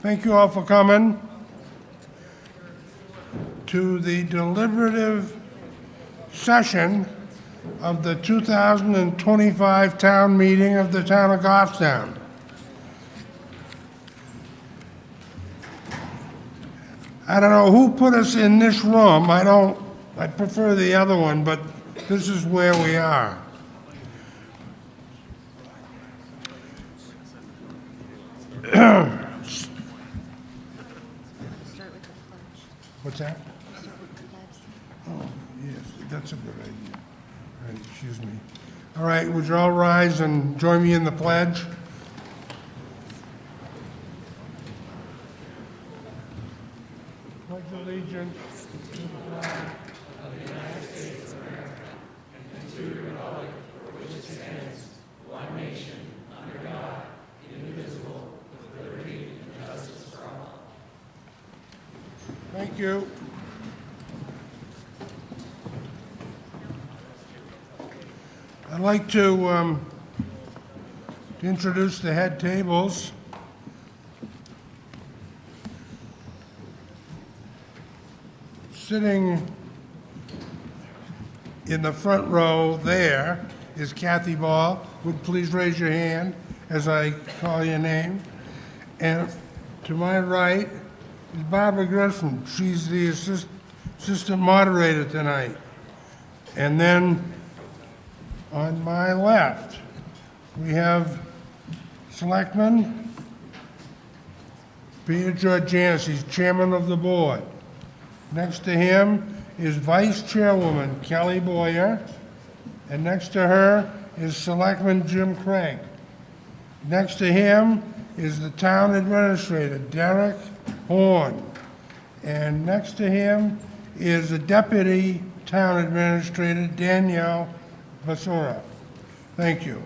Thank you all for coming to the deliberative session of the 2025 town meeting of the town of Goffstown. I don't know who put us in this room. I prefer the other one, but this is where we are. What's that? Oh, yes, that's a good idea. All right, excuse me. All right, would you all rise and join me in the pledge? Pledge allegiance to the flag of the United States of America and to the republic for which it stands, one nation, under God, indivisible, with liberty and justice for all. Thank you. I'd like to introduce the head tables. Sitting in the front row there is Kathy Ball. Would please raise your hand as I call your name. And to my right is Barbara Griffin. She's the assistant moderator tonight. And then on my left, we have Selectman Peter Georgianis. He's chairman of the board. Next to him is Vice Chairwoman Kelly Boyer, and next to her is Selectman Jim Craig. Next to him is the Town Administrator, Derek Horn, and next to him is the Deputy Town Administrator, Danielle Vasura. Thank you.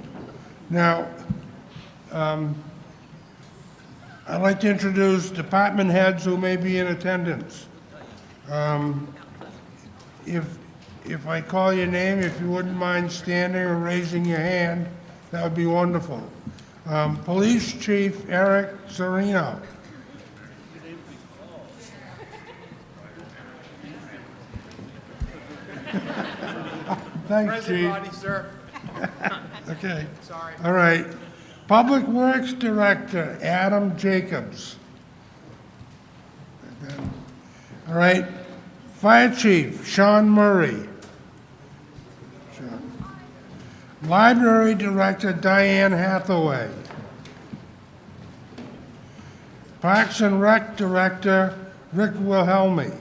Now, I'd like to introduce department heads who may be in attendance. If I call your name, if you wouldn't mind standing or raising your hand, that would be wonderful. Police Chief Eric Serino. Thanks, Chief. Body, sir. Okay. Sorry. All right. Public Works Director Adam Jacobs. All right. Fire Chief Sean Murray. Library Director Diane Hathaway. Parks and Rec Director Rick Wilhelmi.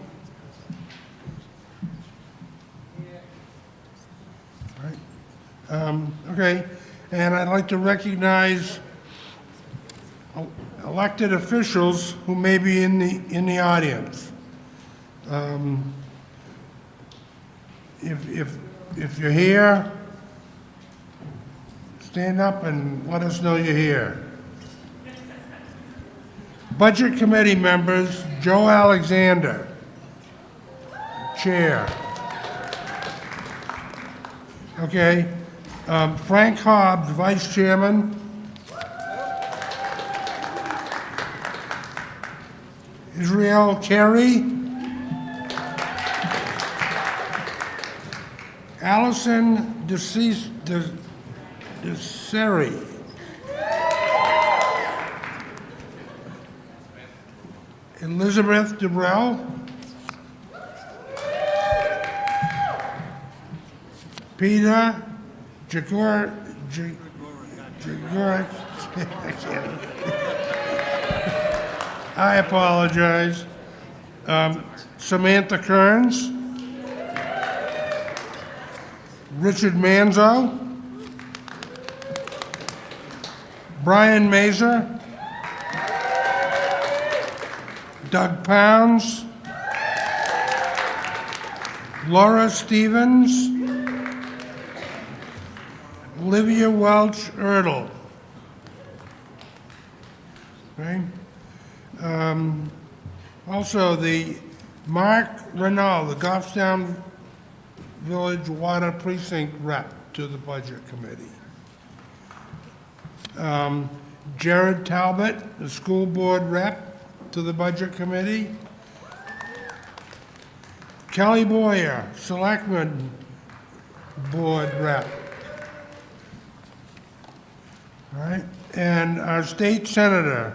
Okay, and I'd like to recognize elected officials who may be in the audience. If you're here, stand up and let us know you're here. Budget Committee members, Joe Alexander, Chair. Okay. Frank Hobbs, Vice Chairman. Israel Carey. Allison DeSeri. Elizabeth DeBrell. Peter Jagoric. I apologize. Samantha Kearns. Richard Manzo. Brian Mazur. Doug Pounds. Laura Stevens. Olivia Welch Erdl. Okay. Also, the Mark Renault, the Goffstown Village Water Precinct Rep to the Budget Committee. Jared Talbot, the School Board Rep, to the Budget Committee. Kelly Boyer, Selectman Board Rep. All right, and our State Senator,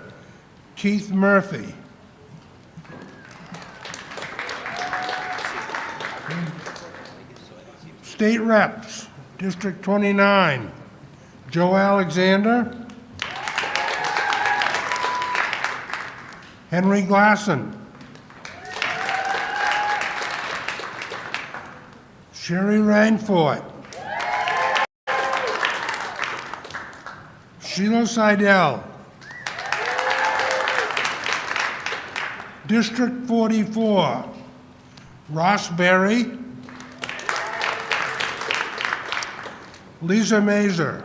Keith Murphy. State Reps, District 29, Joe Alexander, Henry Glasson, Sherry Rainfort, Sheila Seidel, District 44, Ross Berry, Lisa Mazer.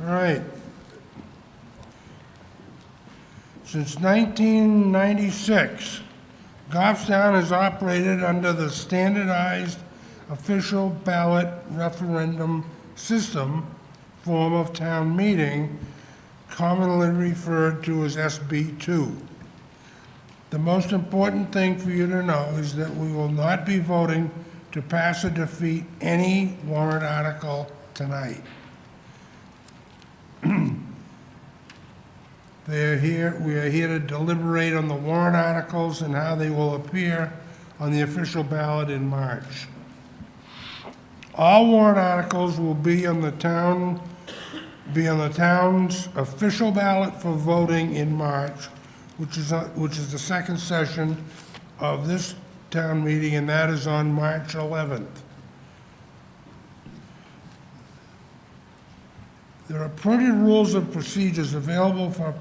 All right. Since 1996, Goffstown has operated under the standardized official ballot referendum system form of town meeting, commonly referred to as SB2. The most important thing for you to know is that we will not be voting to pass or defeat any warrant article tonight. We are here to deliberate on the warrant articles and how they will appear on the official ballot in March. All warrant articles will be on the town's official ballot for voting in March, which is the second session of this town meeting, and that is on March 11th. There are printed rules of procedures available for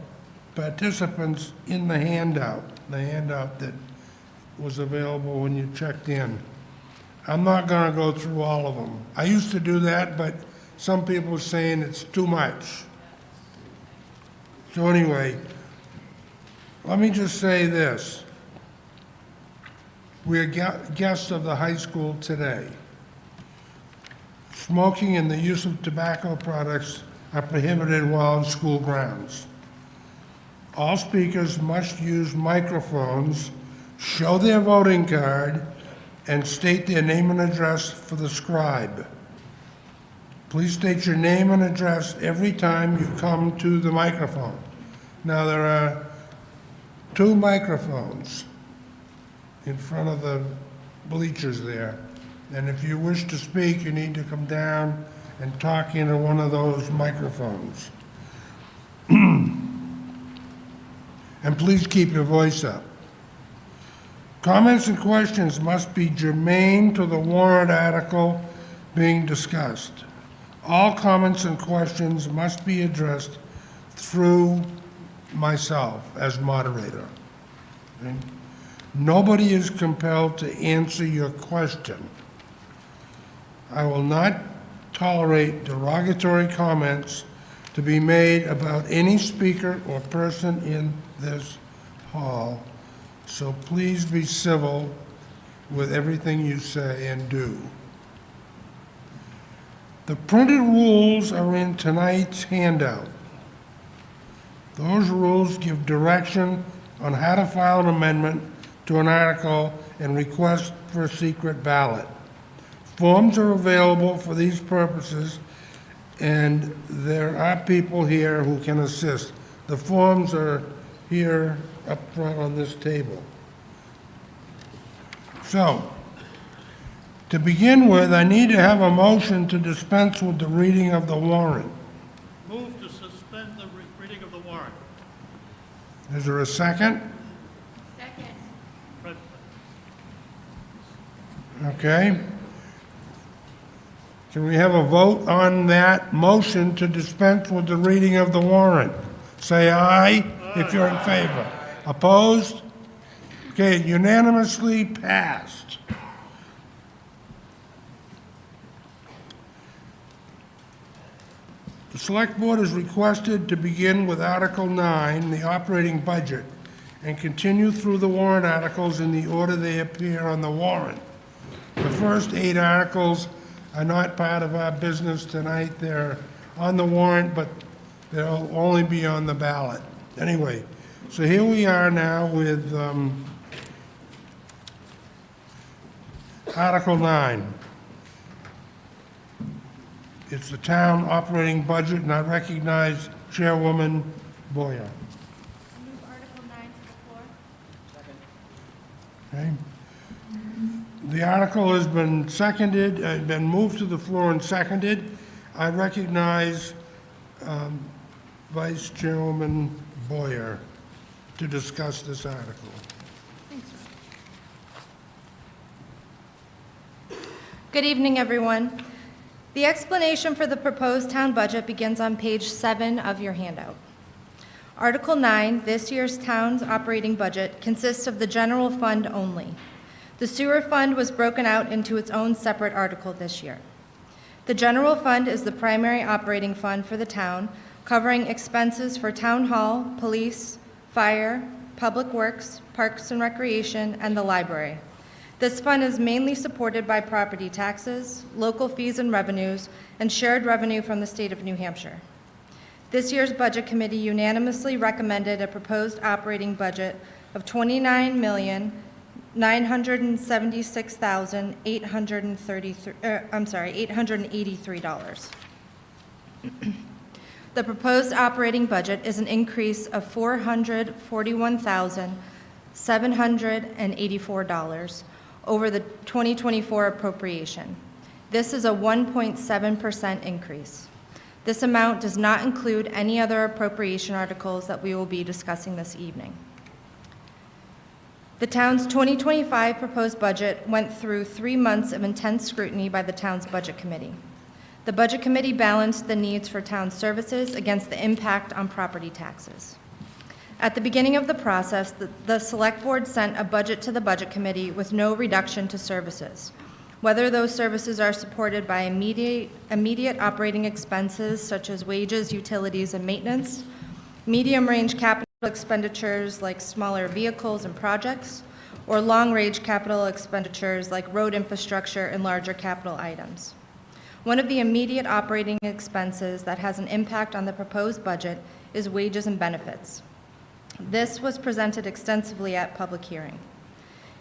participants in the handout that was available when you checked in. I'm not going to go through all of them. I used to do that, but some people are saying it's too much. So anyway, let me just say this. We are guests of the high school today. Smoking and the use of tobacco products are prohibited while on school grounds. All speakers must use microphones, show their voting card, and state their name and address for the scribe. Please state your name and address every time you come to the microphone. Now, there are 2 microphones in front of the bleachers there. And if you wish to speak, you need to come down and talk into one of those microphones. And please keep your voice up. Comments and questions must be germane to the warrant article being discussed. All comments and questions must be addressed through myself as moderator. Okay? Nobody is compelled to answer your question. I will not tolerate derogatory comments to be made about any speaker or person in this hall, so please be civil with everything you say and do. The printed rules are in tonight's handout. Those rules give direction on how to file an amendment to an article and request for a secret ballot. Forms are available for these purposes, and there are people here who can assist. The forms are here up front on this table. So, to begin with, I need to have a motion to dispense with the reading of the warrant. Move to suspend the reading of the warrant. Is there a second? Second. Okay. Can we have a vote on that motion to dispense with the reading of the warrant? Say aye if you're in favor. Opposed? Okay, unanimously passed. The Select Board is requested to begin with Article 9, the operating budget, and continue through the warrant articles in the order they appear on the warrant. The first 8 articles are not part of our business tonight. They're on the warrant, but They'll only be on the ballot. Anyway, so here we are now with Article 9. It's the town operating budget, and I recognize Chairwoman Boyer. Move Article 9 to the floor. Okay? The article has been seconded, been moved to the floor and seconded. I recognize Vice Chairwoman Boyer to discuss this article. Good evening, everyone. The explanation for the proposed town budget begins on page 7 of your handout. Article 9, this year's town's operating budget, consists of the general fund only. The sewer fund was broken out into its own separate article this year. The general fund is the primary operating fund for the town, covering expenses for town hall, police, fire, public works, parks and recreation, and the library. This fund is mainly supported by property taxes, local fees and revenues, and shared revenue from the state of New Hampshire. This year's Budget Committee unanimously recommended a proposed operating budget of $29,976,883. The proposed operating budget is an increase of $441,784 over the 2024 appropriation. This is a 1.7% increase. This amount does not include any other appropriation articles that we will be discussing this evening. The town's 2025 proposed budget went through 3 months of intense scrutiny by the town's Budget Committee. The Budget Committee balanced the needs for town services against the impact on property taxes. At the beginning of the process, the Select Board sent a budget to the Budget Committee with no reduction to services, whether those services are supported by immediate operating expenses such as wages, utilities, and maintenance, medium-range capital expenditures like smaller vehicles and projects, or long-range capital expenditures like road infrastructure and larger capital items. One of the immediate operating expenses that has an impact on the proposed budget is wages and benefits. This was presented extensively at public hearing.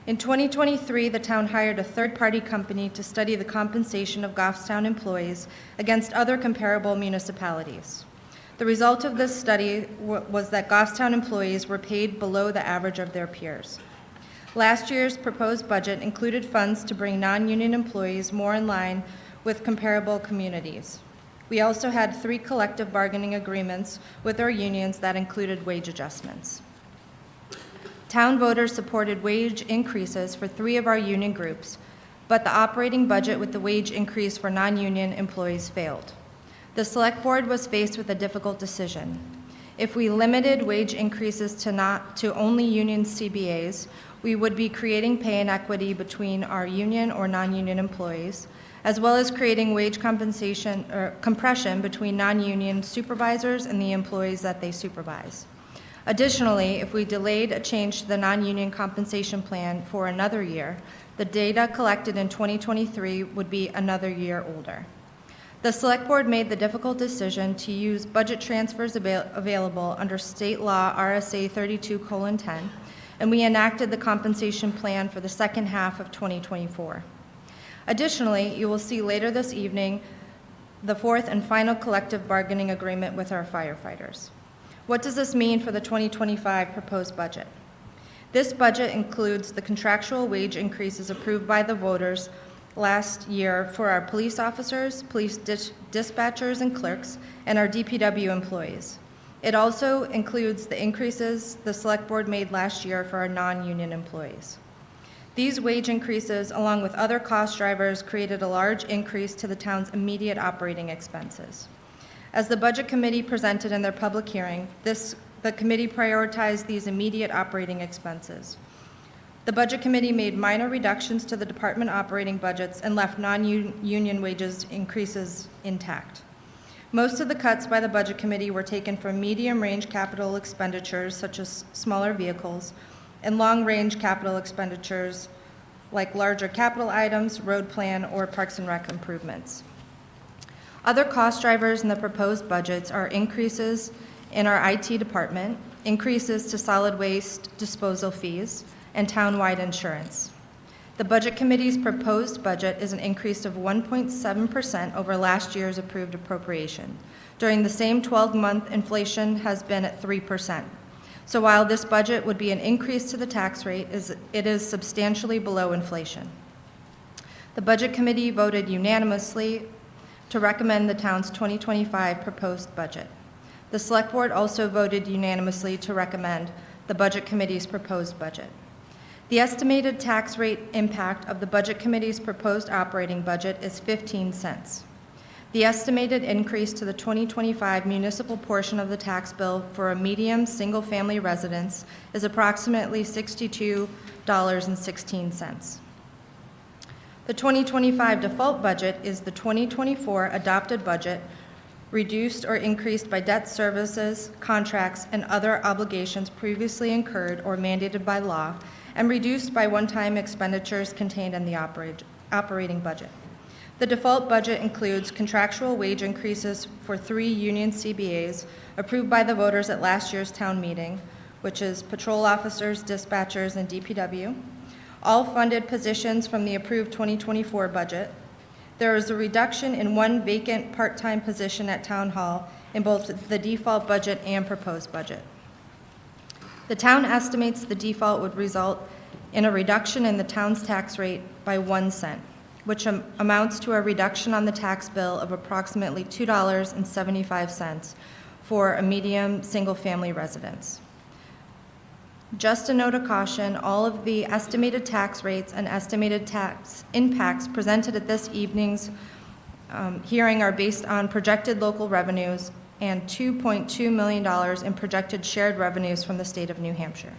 In 2023, the town hired a third-party company to study the compensation of Goffstown employees against other comparable municipalities. The result of this study was that Goffstown employees were paid below the average of their peers. Last year's proposed budget included funds to bring non-union employees more in line with comparable communities. We also had 3 collective bargaining agreements with our unions that included wage adjustments. Town voters supported wage increases for 3 of our union groups, but the operating budget with the wage increase for non-union employees failed. The Select Board was faced with a difficult decision. If we limited wage increases to only union CBAs, we would be creating pay inequity between our union or non-union employees, as well as creating wage compensation or compression between non-union supervisors and the employees that they supervise. Additionally, if we delayed a change to the non-union compensation plan for another year, the data collected in 2023 would be another year older. The Select Board made the difficult decision to use budget transfers available under state law RSA 32:10, and we enacted the compensation plan for the second half of 2024. Additionally, you will see later this evening the 4th and final collective bargaining agreement with our firefighters. What does this mean for the 2025 proposed budget? This budget includes the contractual wage increases approved by the voters last year for our police officers, police dispatchers and clerks, and our DPW employees. It also includes the increases the Select Board made last year for our non-union employees. These wage increases, along with other cost drivers, created a large increase to the town's immediate operating expenses. As the Budget Committee presented in their public hearing, the committee prioritized these immediate operating expenses. The Budget Committee made minor reductions to the department operating budgets and left non-union wages increases intact. Most of the cuts by the Budget Committee were taken from medium-range capital expenditures, such as smaller vehicles, and long-range capital expenditures like larger capital items, road plan, or Parks and Rec improvements. Other cost drivers in the proposed budgets are increases in our IT department, increases to solid waste disposal fees, and townwide insurance. The Budget Committee's proposed budget is an increase of 1.7% over last year's approved appropriation. During the same 12-month, inflation has been at 3%. So while this budget would be an increase to the tax rate, it is substantially below inflation. The Budget Committee voted unanimously to recommend the town's 2025 proposed budget. The Select Board also voted unanimously to recommend the Budget Committee's proposed budget. The estimated tax rate impact of the Budget Committee's proposed operating budget is 15 cents. The estimated increase to the 2025 municipal portion of the tax bill for a medium single-family residence is approximately $62.16. The 2025 default budget is the 2024 adopted budget, reduced or increased by debt services, contracts, and other obligations previously incurred or mandated by law, and reduced by one-time expenditures contained in the operating budget. The default budget includes contractual wage increases for 3 union CBAs approved by the voters at last year's town meeting, which is patrol officers, dispatchers, and DPW, all funded positions from the approved 2024 budget. There is a reduction in 1 vacant part-time position at Town Hall in both the default budget and proposed budget. The town estimates the default would result in a reduction in the town's tax rate by 1 cent, which amounts to a reduction on the tax bill of approximately $2.75 for a medium single-family residence. Just a note of caution, all of the estimated tax rates and estimated tax impacts presented at this evening's hearing are based on projected local revenues and $2.2 million in projected shared revenues from the state of New Hampshire.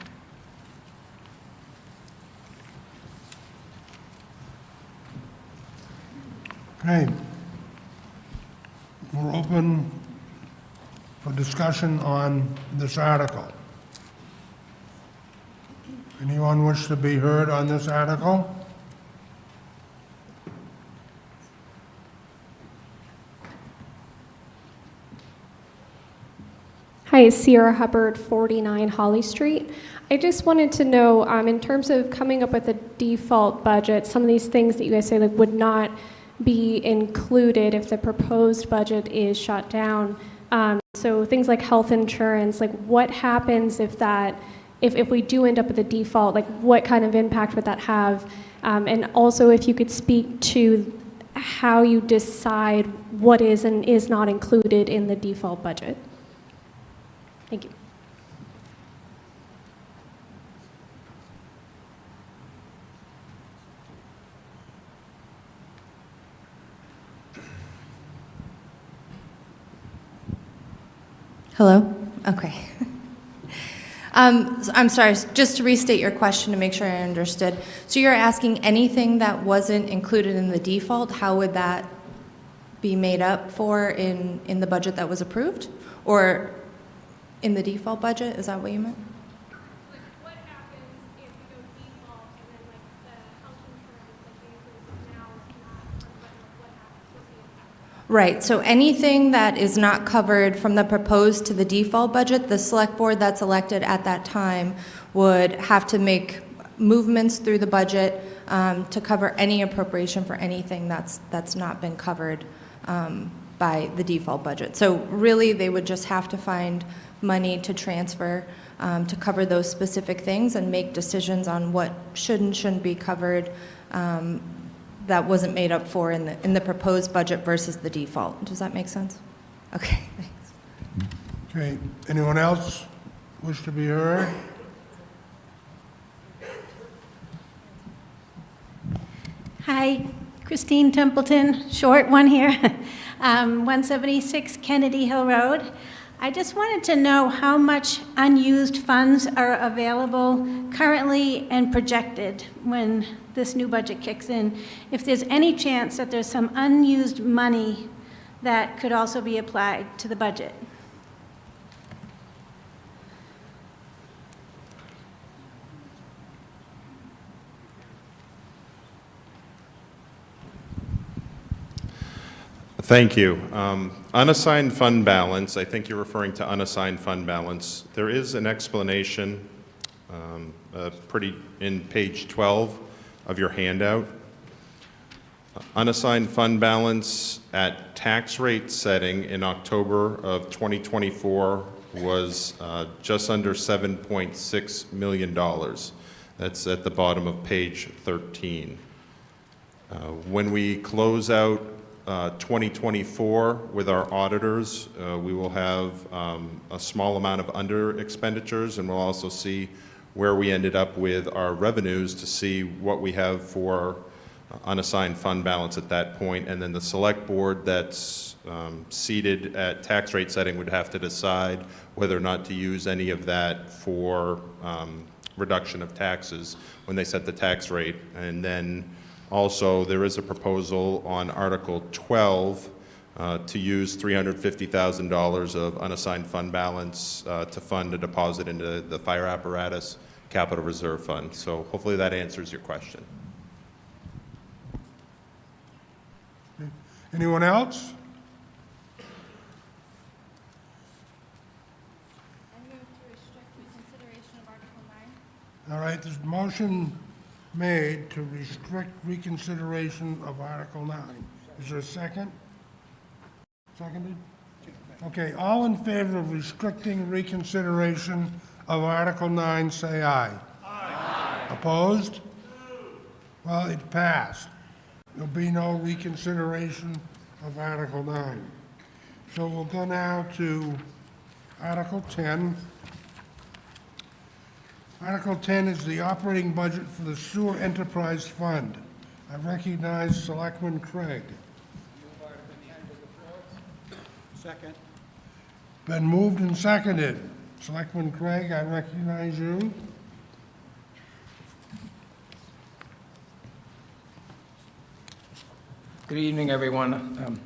Okay. We're open for discussion on this article. Anyone wish to be heard on this article? Hi, Sierra Hubbard, 49 Holly Street. I just wanted to know, in terms of coming up with a default budget, some of these things that you guys say would not be included if the proposed budget is shut down. So things like health insurance, what happens if we do end up with a default, what kind of impact would that have? And also if you could speak to how you decide what is and is not included in the default budget. Thank you. Hello? Okay. So I'm sorry, just to restate your question to make sure I understood. So you're asking anything that wasn't included in the default, how would that be made up for in the budget that was approved? Or in the default budget, is that what you meant? What happens if you go default and then the health insurance now is not, what happens? What's the impact? Right, so anything that is not covered from the proposed to the default budget, the select board that's elected at that time would have to make movements through the budget to cover any appropriation for anything that's not been covered by the default budget. So really, they would just have to find money to transfer to cover those specific things and make decisions on what should and shouldn't be covered that wasn't made up for in the proposed budget versus the default. Does that make sense? Okay, thanks. Okay, anyone else wish to be heard? Hi, Christine Templeton, short one here, 176 Kennedy Hill Road. I just wanted to know how much unused funds are available currently and projected when this new budget kicks in. If there's any chance that there's some unused money that could also be applied to the budget. Thank you. Unassigned fund balance, I think you're referring to unassigned fund balance. There is an explanation in page 12 of your handout. Unassigned fund balance at tax rate setting in October of 2024 was just under $7.6 million. That's at the bottom of page 13. When we close out 2024 with our auditors, we will have a small amount of under expenditures, and we'll also see where we ended up with our revenues to see what we have for unassigned fund balance at that point. And then the select board that's seated at tax rate setting would have to decide whether or not to use any of that for reduction of taxes when they set the tax rate. And then also, there is a proposal on Article 12 to use $350,000 of unassigned fund balance to fund a deposit into the Fire Apparatus Capital Reserve Fund. So hopefully that answers your question. Anyone else? I move to restrict reconsideration of Article 9. All right, there's a motion made to restrict reconsideration of Article 9. Is there a second? Seconded? Okay, all in favor of restricting reconsideration of Article 9, say aye. Aye. Opposed? Well, it passed. There'll be no reconsideration of Article 9. So we'll go now to Article 10. Article 10 is the operating budget for the Sewer Enterprise Fund. I recognize Selectman Craig. Second. Been moved and seconded. Selectman Craig, I recognize you. Good evening, everyone.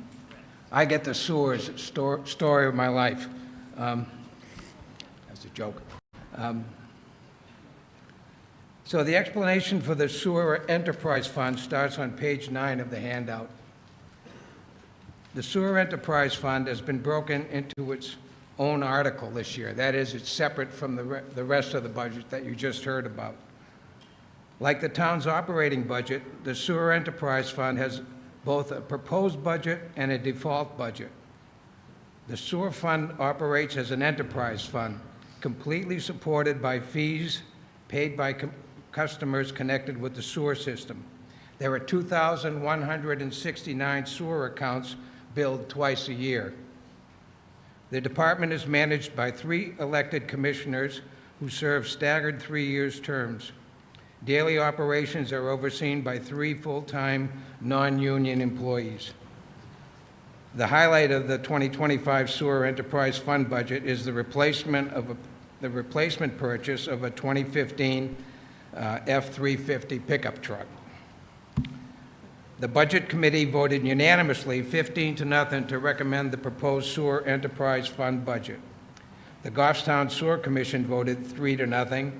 I get the sewers story of my life. That's a joke. So the explanation for the Sewer Enterprise Fund starts on page 9 of the handout. The Sewer Enterprise Fund has been broken into its own article this year. That is, it's separate from the rest of the budget that you just heard about. Like the town's operating budget, the Sewer Enterprise Fund has both a proposed budget and a default budget. The sewer fund operates as an enterprise fund, completely supported by fees paid by customers connected with the sewer system. There are 2,169 sewer accounts billed twice a year. The department is managed by 3 elected commissioners who serve staggered 3-year terms. Daily operations are overseen by 3 full-time, non-union employees. The highlight of the 2025 Sewer Enterprise Fund budget is the replacement purchase of a 2015 F-350 pickup truck. The Budget Committee voted unanimously 15-0 to recommend the proposed Sewer Enterprise Fund budget. The Goffstown Sewer Commission voted 3-0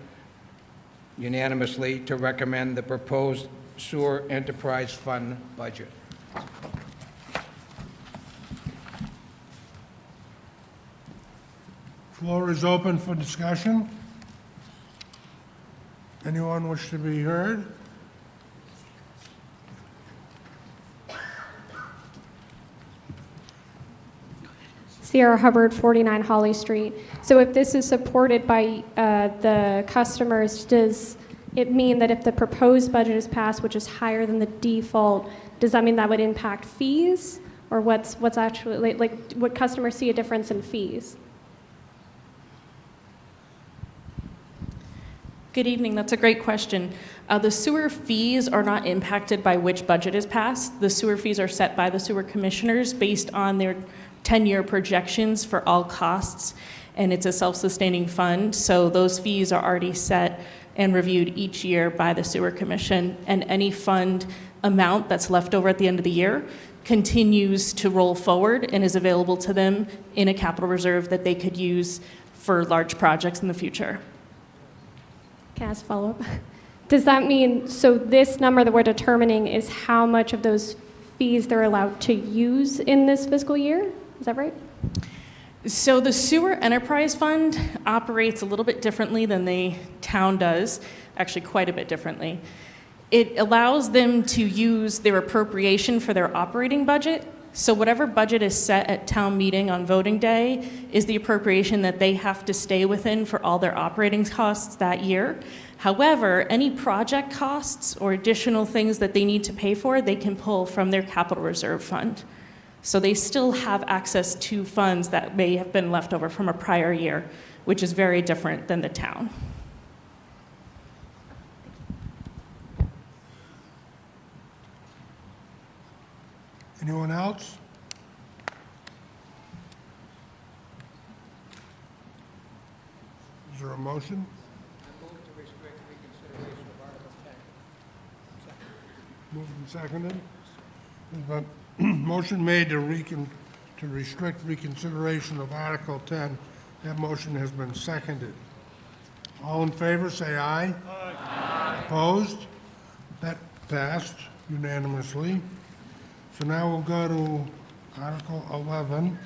unanimously to recommend the proposed Sewer Enterprise Fund budget. Floor is open for discussion. Anyone wish to be heard? Sierra Hubbard, 49 Holly Street. So if this is supported by the customers, does it mean that if the proposed budget is passed, which is higher than the default, does that mean that would impact fees? Or what's actually, like would customers see a difference in fees? Good evening. That's a great question. The sewer fees are not impacted by which budget is passed. The sewer fees are set by the sewer commissioners based on their 10-year projections for all costs, and it's a self-sustaining fund, so those fees are already set and reviewed each year by the sewer commission, and any fund amount that's left over at the end of the year continues to roll forward and is available to them in a capital reserve that they could use for large projects in the future. Can I ask a follow-up? Does that mean, so this number that we're determining is how much of those fees they're allowed to use in this fiscal year. Is that right? So the Sewer Enterprise Fund operates a little bit differently than the town does, actually quite a bit differently. It allows them to use their appropriation for their operating budget. So whatever budget is set at town meeting on voting day is the appropriation that they have to stay within for all their operating costs that year. However, any project costs or additional things that they need to pay for, they can pull from their capital reserve fund. So they still have access to funds that may have been left over from a prior year, which is very different than the town. Anyone else? Is there a motion? Moved and seconded. There's a motion made to restrict reconsideration of Article 10. That motion has been seconded. All in favor, say aye. Aye. Opposed? That passed unanimously. So now we'll go to Article 11.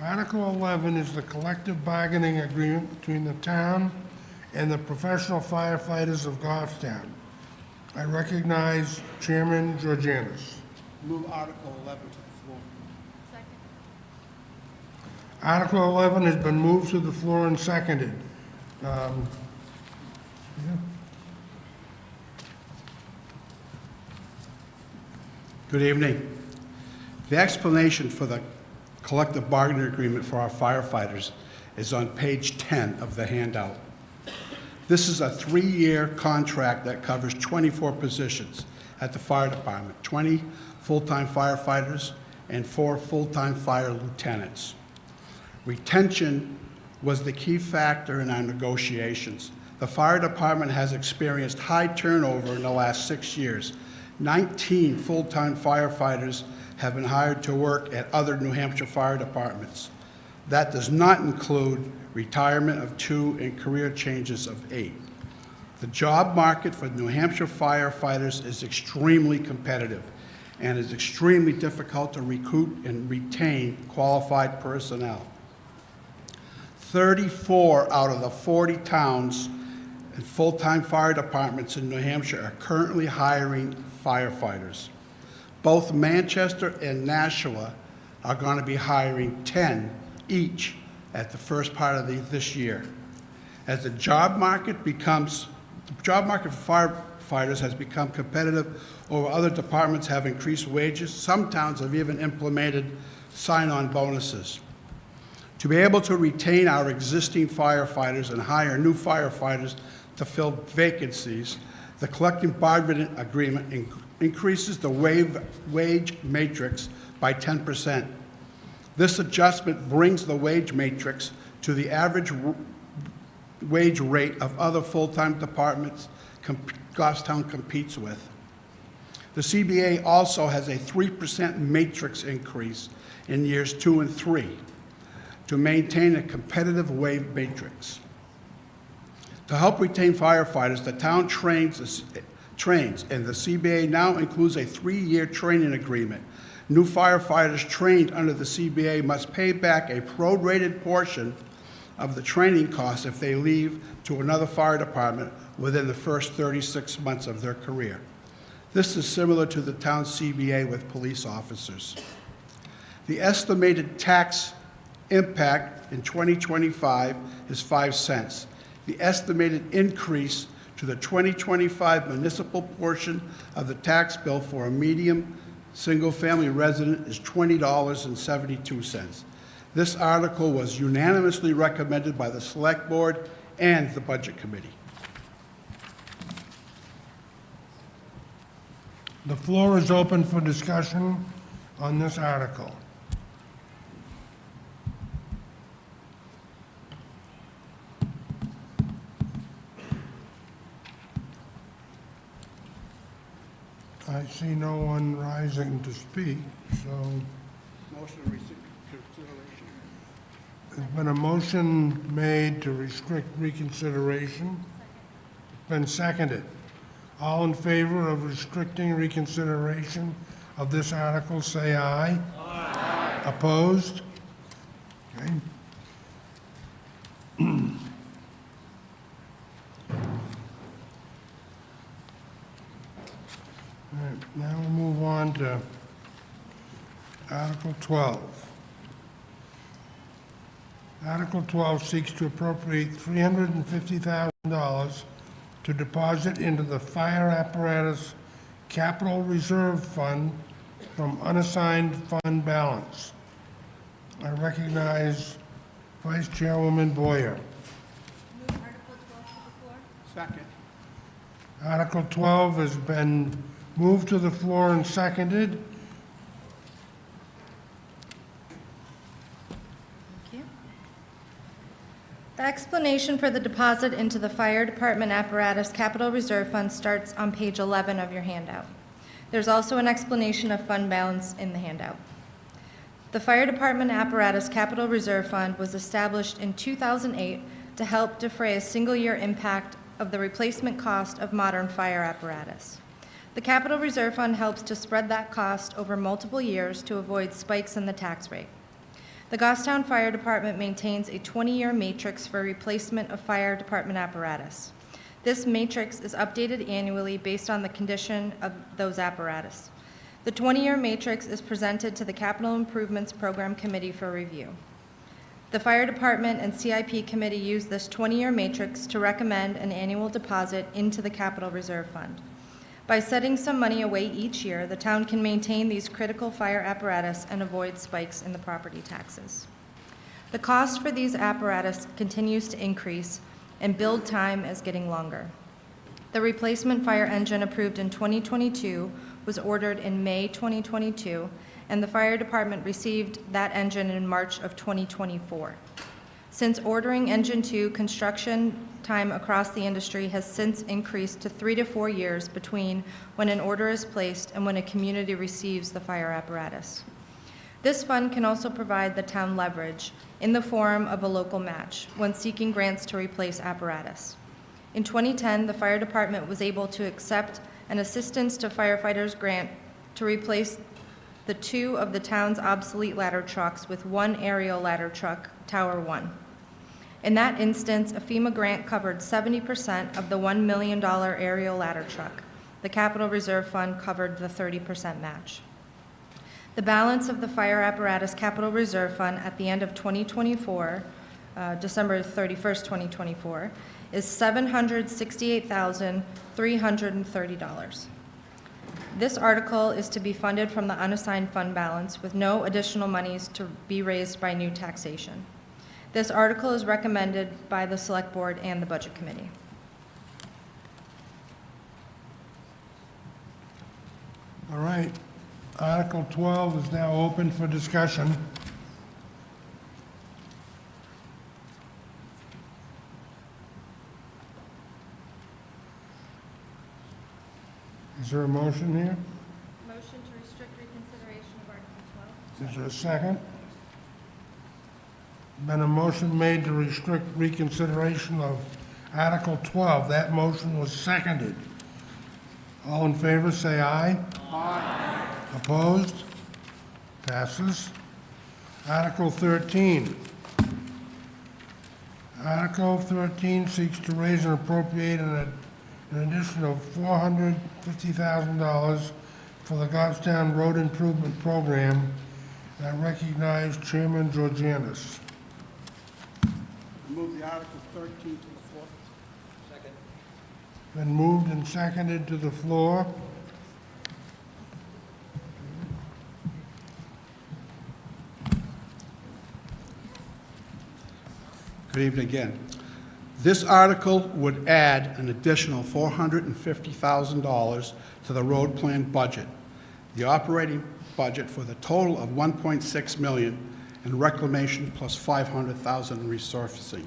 Article 11 is the collective bargaining agreement between the town and the professional firefighters of Goffstown. I recognize Chairman Georgianis. Move Article 11 to the floor. Article 11 has been moved to the floor and seconded. Yeah. Good evening. The explanation for the collective bargaining agreement for our firefighters is on page 10 of the handout. This is a 3-year contract that covers 24 positions at the fire department, 20 full-time firefighters and 4 full-time fire lieutenants. Retention was the key factor in our negotiations. The fire department has experienced high turnover in the last 6 years. 19 full-time firefighters have been hired to work at other New Hampshire fire departments. That does not include retirement of 2 and career changes of 8. The job market for New Hampshire firefighters is extremely competitive and is extremely difficult to recruit and retain qualified personnel. 34 out of the 40 towns and full-time fire departments in New Hampshire are currently hiring firefighters. Both Manchester and Nashua are going to be hiring 10 each at the first part of this year. As the job market for firefighters has become competitive over other departments have increased wages, some towns have even implemented sign-on bonuses. To be able to retain our existing firefighters and hire new firefighters to fill vacancies, the collective bargaining agreement increases the wage matrix by 10%. This adjustment brings the wage matrix to the average wage rate of other full-time departments Goffstown competes with. The CBA also has a 3% matrix increase in years 2 and 3 to maintain a competitive wage matrix. To help retain firefighters, the town trains, and the CBA now includes a 3-year training agreement. New firefighters trained under the CBA must pay back a prorated portion of the training costs if they leave to another fire department within the first 36 months of their career. This is similar to the town CBA with police officers. The estimated tax impact in 2025 is 5 cents. The estimated increase to the 2025 municipal portion of the tax bill for a medium single-family resident is $20.72. This article was unanimously recommended by the Select Board and the Budget Committee. The floor is open for discussion on this article. I see no one rising to speak, so Motion to receive consideration. there's been a motion made to restrict reconsideration. Been seconded. All in favor of restricting reconsideration of this article, say aye. Aye. Opposed? Okay. All right, now we'll move on to Article 12. Article 12 seeks to appropriate $350,000 to deposit into the Fire Apparatus Capital Reserve Fund from unassigned fund balance. I recognize Vice Chairwoman Boyer. Second. Article 12 has been moved to the floor and seconded. Thank you. The explanation for the deposit into the Fire Department Apparatus Capital Reserve Fund starts on page 11 of your handout. There's also an explanation of fund balance in the handout. The Fire Department Apparatus Capital Reserve Fund was established in 2008 to help defray a single-year impact of the replacement cost of modern fire apparatus. The Capital Reserve Fund helps to spread that cost over multiple years to avoid spikes in the tax rate. The Goffstown Fire Department maintains a 20-year matrix for replacement of fire department apparatus. This matrix is updated annually based on the condition of those apparatus. The 20-year matrix is presented to the Capital Improvements Program Committee for review. The Fire Department and CIP Committee use this 20-year matrix to recommend an annual deposit into the Capital Reserve Fund. By setting some money away each year, the town can maintain these critical fire apparatus and avoid spikes in the property taxes. The cost for these apparatus continues to increase, and build time is getting longer. The replacement fire engine approved in 2022 was ordered in May 2022, and the fire department received that engine in March of 2024. Since ordering Engine 2, construction time across the industry has since increased to 3 to 4 years between when an order is placed and when a community receives the fire apparatus. This fund can also provide the town leverage in the form of a local match when seeking grants to replace apparatus. In 2010, the fire department was able to accept an Assistance to Firefighters grant to replace the 2 of the town's obsolete ladder trucks with 1 aerial ladder truck, Tower 1. In that instance, a FEMA grant covered 70% of the $1 million aerial ladder truck. The Capital Reserve Fund covered the 30% match. The balance of the Fire Apparatus Capital Reserve Fund at the end of 2024, December 31st, 2024, is $768,330. This article is to be funded from the unassigned fund balance with no additional monies to be raised by new taxation. This article is recommended by the Select Board and the Budget Committee. All right. Article 12 is now open for discussion. Is there a motion here? Motion to restrict reconsideration of Article 12. Is there a second? Been a motion made to restrict reconsideration of Article 12. That motion was seconded. All in favor, say aye. Aye. Opposed? Passes. Article 13. Article 13 seeks to raise and appropriate an addition of $450,000 for the Goffstown Road Improvement Program. I recognize Chairman Georgianis. Move the Article 13 to the floor. Second. Been moved and seconded to the floor. Good evening again. This article would add an additional $450,000 to the road plan budget, the operating budget for the total of $1.6 million in reclamation plus $500,000 in resurfacing.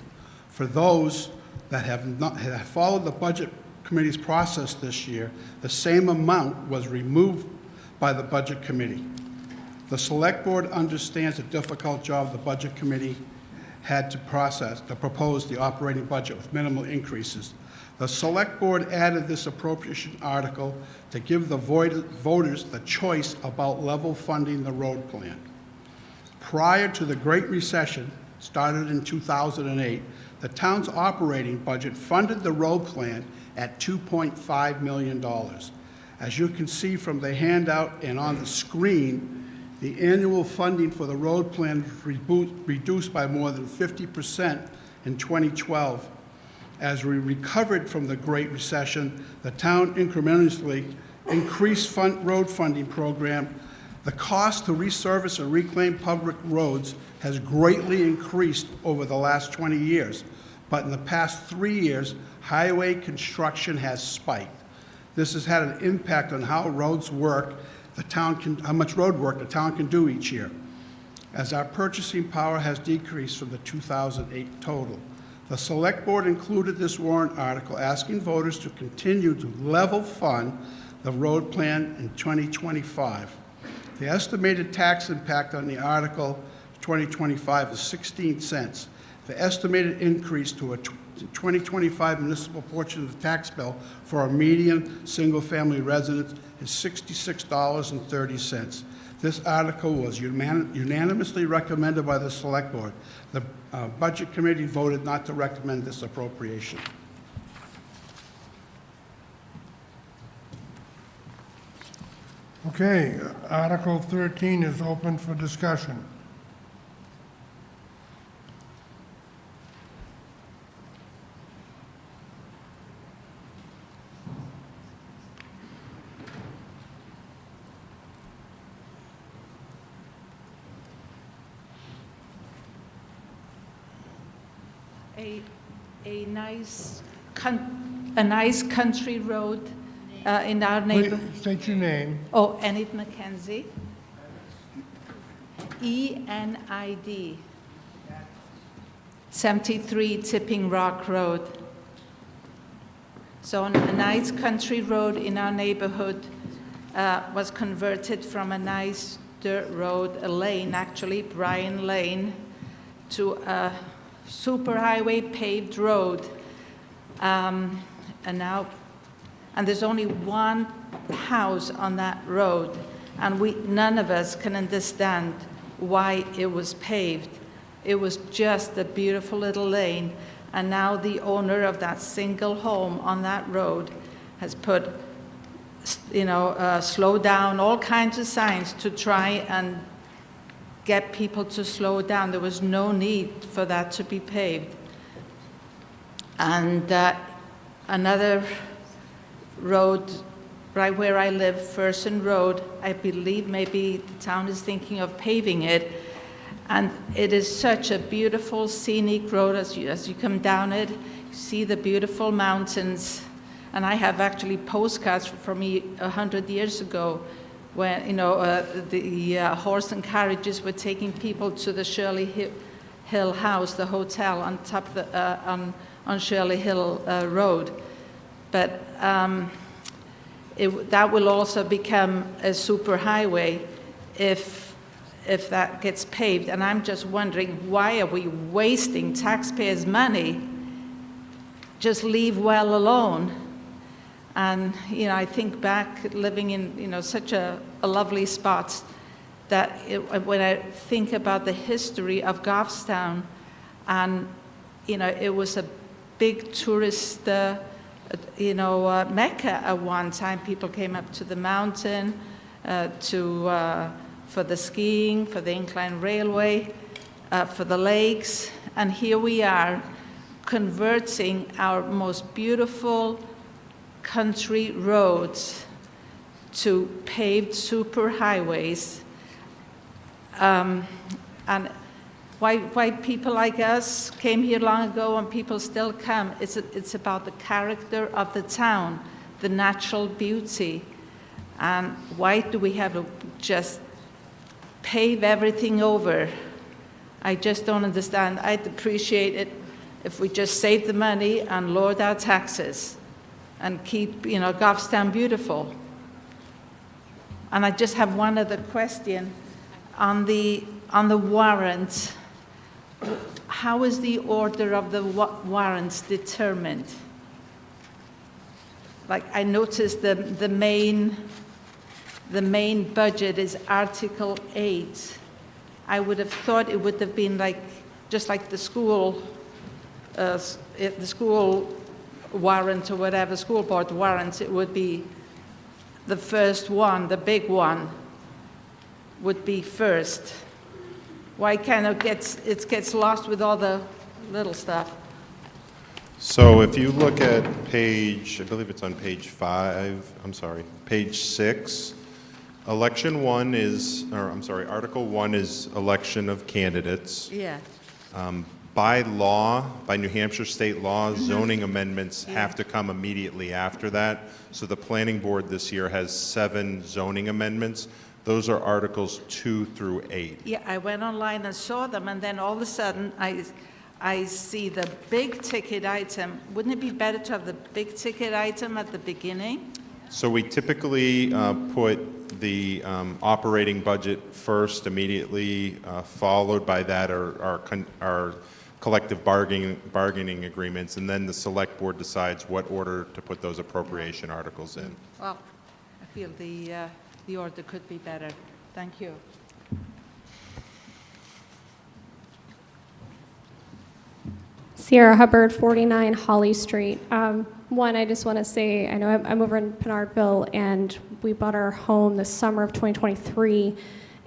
For those that have followed the Budget Committee's process this year, the same amount was removed by the Budget Committee. The Select Board understands the difficult job the Budget Committee had to propose the operating budget with minimal increases, The Select Board added this appropriation article to give the voters the choice about level funding the road plan. Prior to the Great Recession, started in 2008, the town's operating budget funded the road plan at $2.5 million. As you can see from the handout and on the screen, the annual funding for the road plan reduced by more than 50% in 2012. As we recovered from the Great Recession, the town incrementally increased road funding program. The cost to resurface and reclaim public roads has greatly increased over the last 20 years, but in the past 3 years, highway construction has spiked. This has had an impact on how roads work, how much road work the town can do each year, as our purchasing power has decreased from the 2008 total. The Select Board included this warrant article asking voters to continue to level fund the road plan in 2025. The estimated tax impact on the article 2025 is 16 cents. The estimated increase to a 2025 municipal portion of the tax bill for a median single-family resident is $66.30. This article was unanimously recommended by the Select Board. The Budget Committee voted not to recommend this appropriation. Okay, Article 13 is open for discussion. A nice country road in our neighborhood. Please state your name. Oh, Enid McKenzie. ENID. 73 Tipping Rock Road. So a nice country road in our neighborhood was converted from a nice dirt road, a lane actually, Bryan Lane, to a superhighway paved road. And there's only one house on that road, and none of us can understand why it was paved. It was just a beautiful little lane, and now the owner of that single home on that road has put, slow down, all kinds of signs to try and get people to slow down. There was no need for that to be paved. And another road right where I live, Fersen Road, I believe maybe the town is thinking of paving it. And it is such a beautiful scenic road as you come down it. You see the beautiful mountains. And I have actually postcards from me 100 years ago when the horse and carriages were taking people to the Shirley Hill House, the hotel on top of the, on Shirley Hill Road. But that will also become a super highway if that gets paved. And I'm just wondering, why are we wasting taxpayers' money? Just leave well alone. And, I think back living in, such a lovely spot that when I think about the history of Goffstown, and, it was a big tourist, mecca at one time. People came up to the mountain for the skiing, for the incline railway, for the lakes. And here we are converting our most beautiful country roads to paved superhighways. And why people like us came here long ago and people still come, it's about the character of the town, the natural beauty. And why do we have to just pave everything over? I just don't understand. I'd appreciate it if we just saved the money and lowered our taxes and keep, Goffstown beautiful. And I just have one other question. On the warrant, how is the order of the warrants determined? like I noticed the main budget is Article 8. I would have thought it would have been like, just like the school warrant or whatever, school board warrants, it would be the first one, the big one, would be first. Why kind of gets lost with all the little stuff? So if you look at page, I believe it's on page 6, Article 1 is election of candidates. Yeah. By law, by New Hampshire state law, zoning amendments have to come immediately after that. So the planning board this year has 7 zoning amendments. Those are Articles 2 through 8. Yeah, I went online and saw them, and then all of a sudden, I see the big ticket item. Wouldn't it be better to have the big ticket item at the beginning? So we typically put the operating budget first, immediately followed by that are our collective bargaining agreements, and then the select board decides what order to put those appropriation articles in. Well, I feel the order could be better. Thank you. Sierra Hubbard, 49 Holly Street. One, I just want to say, I know I'm over in Pinardville, and we bought our home the summer of 2023,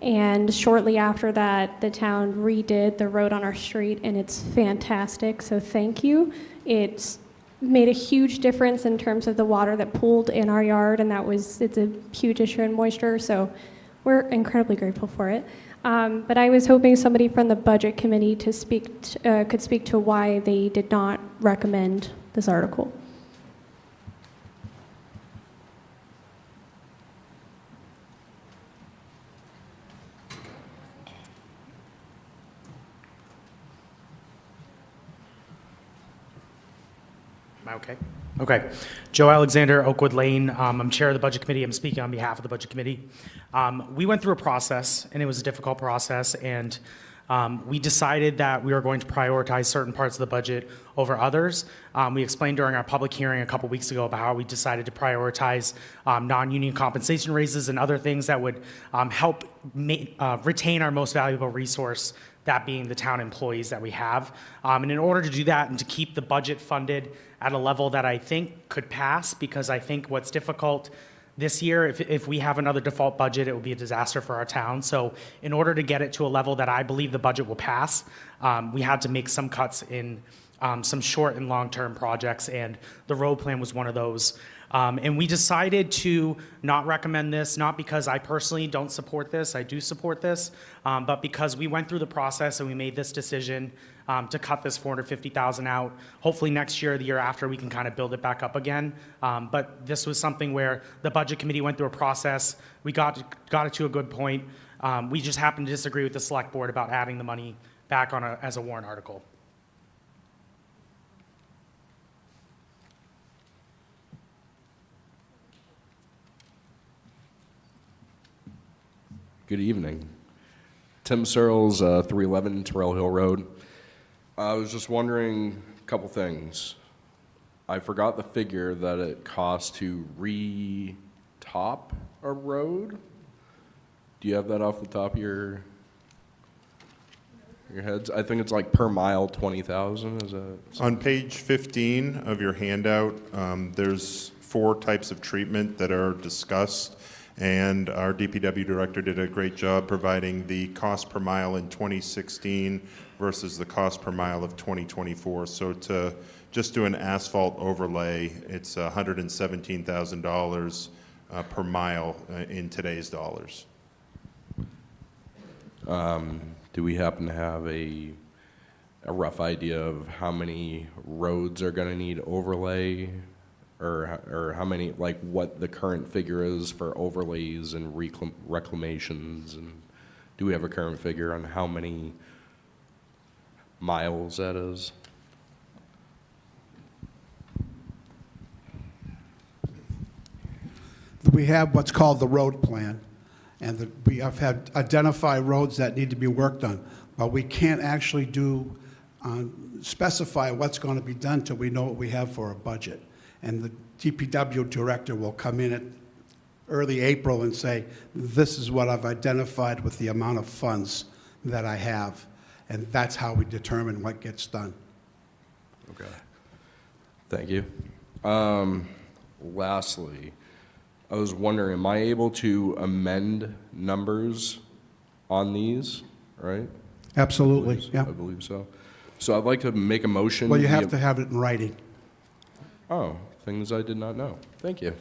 and shortly after that, the town redid the road on our street, and it's fantastic, so thank you. It's made a huge difference in terms of the water that pooled in our yard, and it's a huge issue in moisture, so we're incredibly grateful for it. But I was hoping somebody from the budget committee could speak to why they did not recommend this article. Am I okay? Okay. Joe Alexander, Oakwood Lane. I'm chair of the budget committee. I'm speaking on behalf of the budget committee. We went through a process, and it was a difficult process, and we decided that we were going to prioritize certain parts of the budget over others. We explained during our public hearing a couple weeks ago about how we decided to prioritize non-union compensation raises and other things that would help retain our most valuable resource, that being the town employees that we have. And in order to do that and to keep the budget funded at a level that I think could pass, because I think what's difficult this year, if we have another default budget, it will be a disaster for our town. So in order to get it to a level that I believe the budget will pass, we had to make some cuts in some short and long-term projects, and the road plan was one of those. And we decided to not recommend this, not because I personally don't support this, I do support this, but because we went through the process and we made this decision to cut this $450,000 out. Hopefully next year, the year after, we can kind of build it back up again. But this was something where the budget committee went through a process. We got it to a good point. We just happened to disagree with the select board about adding the money back on as a warrant article. Good evening. Tim Searles, 311 Terrell Hill Road. I was just wondering a couple things. I forgot the figure that it costs to re-top a road. Do you have that off the top of your heads? I think it's like per mile 20,000. Is that On page 15 of your handout, there's 4 types of treatment that are discussed. And our DPW director did a great job providing the cost per mile in 2016 versus the cost per mile of 2024. So to just do an asphalt overlay, it's $117,000 per mile in today's dollars. do we happen to have a rough idea of how many roads are going to need overlay? Or how many, like what the current figure is for overlays and reclamations, and do we have a current figure on how many miles that is? We have what's called the road plan, and we have had identified roads that need to be worked on, but we can't actually specify what's going to be done till we know what we have for a budget. and the DPW director will come in at early April and say, this is what I've identified with the amount of funds that I have. And that's how we determine what gets done. Okay. Thank you. Lastly, I was wondering, am I able to amend numbers on these, right? Absolutely, I yeah. believe so. So I'd like to make a motion. Well, you have to have it in writing. Oh, things I did not know. Thank you.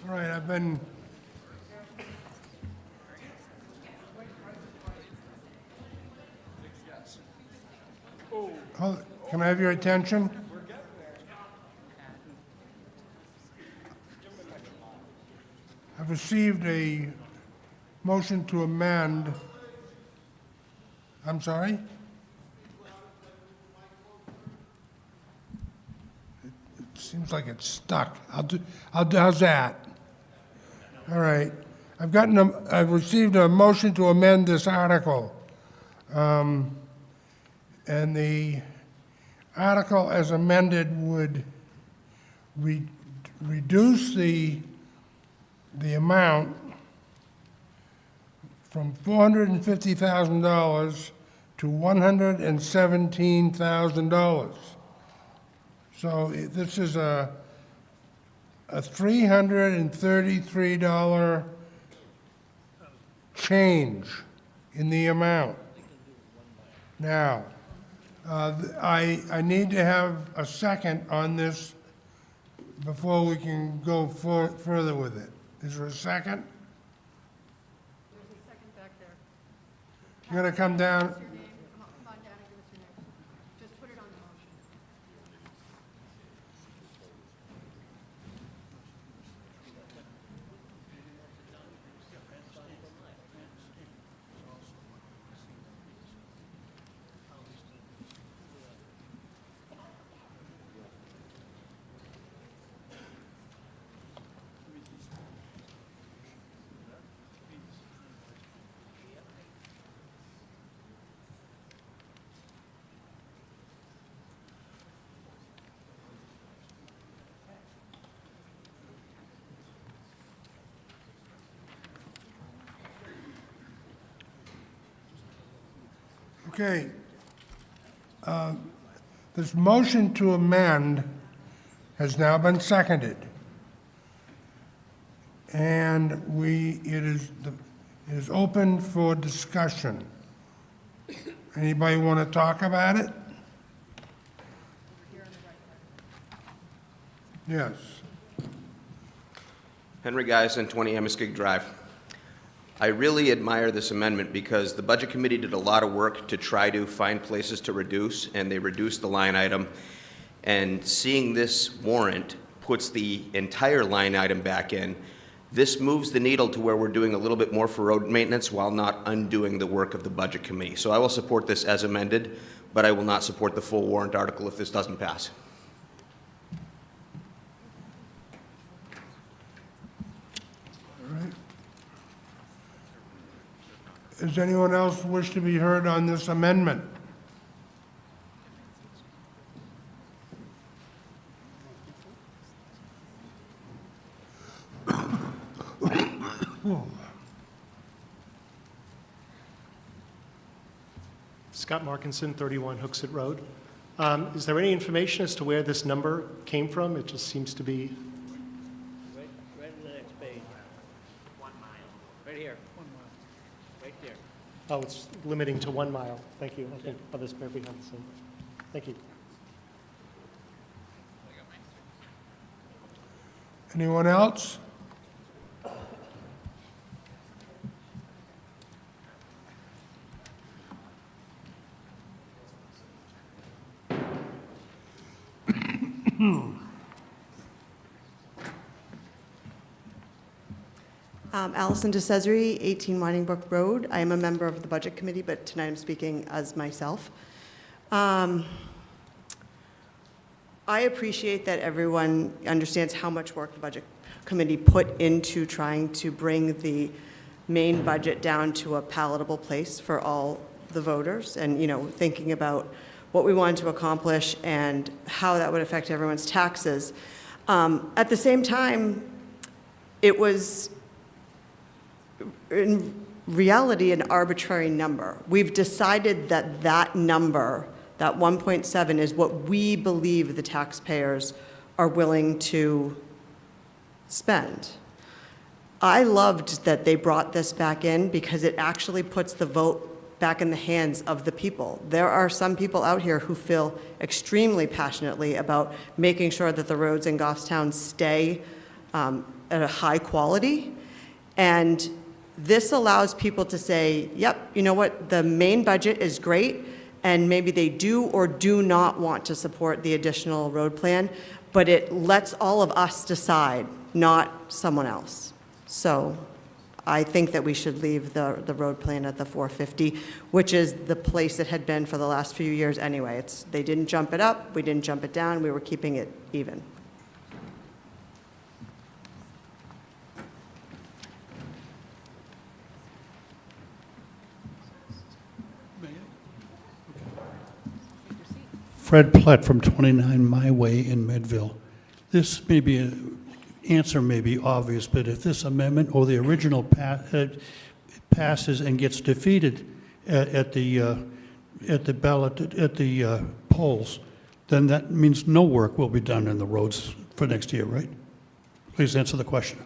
All right, I've been... Can I have your attention? I've received a motion to amend. I'm sorry? It seems like it's stuck. How's that? All right. I've received a motion to amend this article. And the article as amended would reduce the amount from $450,000 to $117,000. So this is a $333 change in the amount. Now, I need to have a second on this before we can go further with it. Is there a second? There's a second back there. You're gonna come down? Come on down and give us your name. Just put it on the motion. Okay. This motion to amend has now been seconded. And it is open for discussion. Anybody want to talk about it? Yes. Henry Geisen, 20 Amoskeag Drive. I really admire this amendment because the Budget Committee did a lot of work to try to find places to reduce, and they reduced the line item. And seeing this warrant puts the entire line item back in. This moves the needle to where we're doing a little bit more for road maintenance while not undoing the work of the Budget Committee. So I will support this as amended, but I will not support the full warrant article if this doesn't pass. Does anyone else wish to be heard on this amendment? Scott Markinson, 31 Hooksett Road. Is there any information as to where this number came from? It just seems to be... Right on the next page. 1 mile. Right here. 1 mile. Right there. Oh, it's limiting to 1 mile. Thank you. I think others maybe have the same. Thank you. Anyone else? Allison DeCesare, 18 Winding Brook Road. I am a member of the Budget Committee, but tonight I'm speaking as myself. I appreciate that everyone understands how much work the Budget Committee put into trying to bring the main budget down to a palatable place for all the voters, and, you know, thinking about what we wanted to accomplish and how that would affect everyone's taxes. At the same time, it was, in reality, an arbitrary number. We've decided that that number, that 1.7, is what we believe the taxpayers are willing to spend. I loved that they brought this back in because it actually puts the vote back in the hands of the people. There are some people out here who feel extremely passionately about making sure that the roads in Goffstown stay at a high quality. And this allows people to say, yep, you know what, the main budget is great, and maybe they do or do not want to support the additional road plan, but it lets all of us decide, not someone else. So I think that we should leave the road plan at the 450, which is the place it had been for the last few years anyway. They didn't jump it up, we didn't jump it down, we were keeping it even. Fred Plett from 29 My Way in Medville. This may be answer may be obvious, but if this amendment or the original passes and gets defeated at the ballot at the polls, then that means no work will be done in the roads for next year, right? Please answer the question.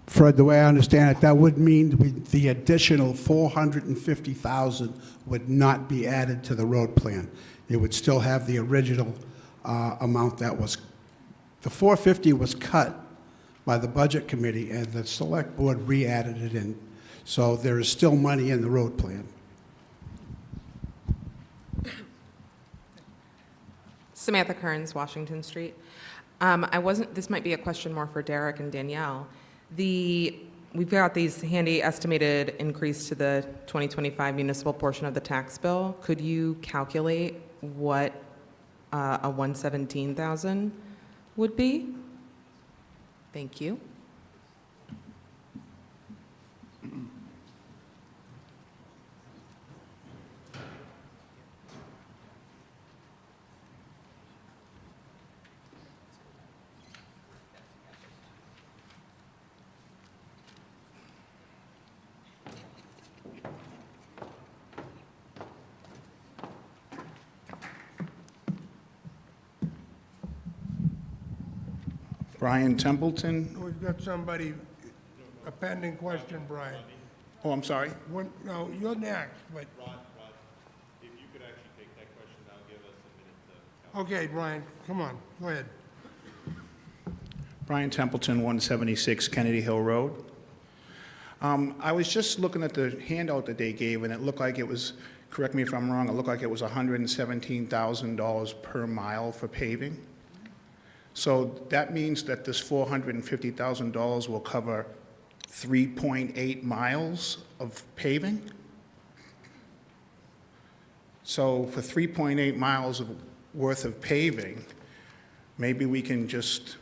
Fred, the way I understand it, that would mean the additional $450,000 would not be added to the road plan. It would still have the original amount that was, the 450 was cut by the Budget Committee, and the Select Board re-added it in. So there is still money in the road plan. Samantha Kearns, Washington Street. This might be a question more for Derek and Danielle. We've got these handy estimated increase to the 2025 municipal portion of the tax bill. Could you calculate what a 117,000 would be? Thank you. Brian Templeton. We've got somebody, a pending question, Brian. Oh, I'm sorry. No, you're next, but, Rod, if you could actually take that question, that'll give us a minute to... okay, Brian, come on, go ahead. Brian Templeton, 176 Kennedy Hill Road. I was just looking at the handout that they gave, and it looked like it was, correct me if I'm wrong, it looked like it was $117,000 per mile for paving. So that means that this $450,000 will cover 3.8 miles of paving? So for 3.8 miles worth of paving, maybe we can just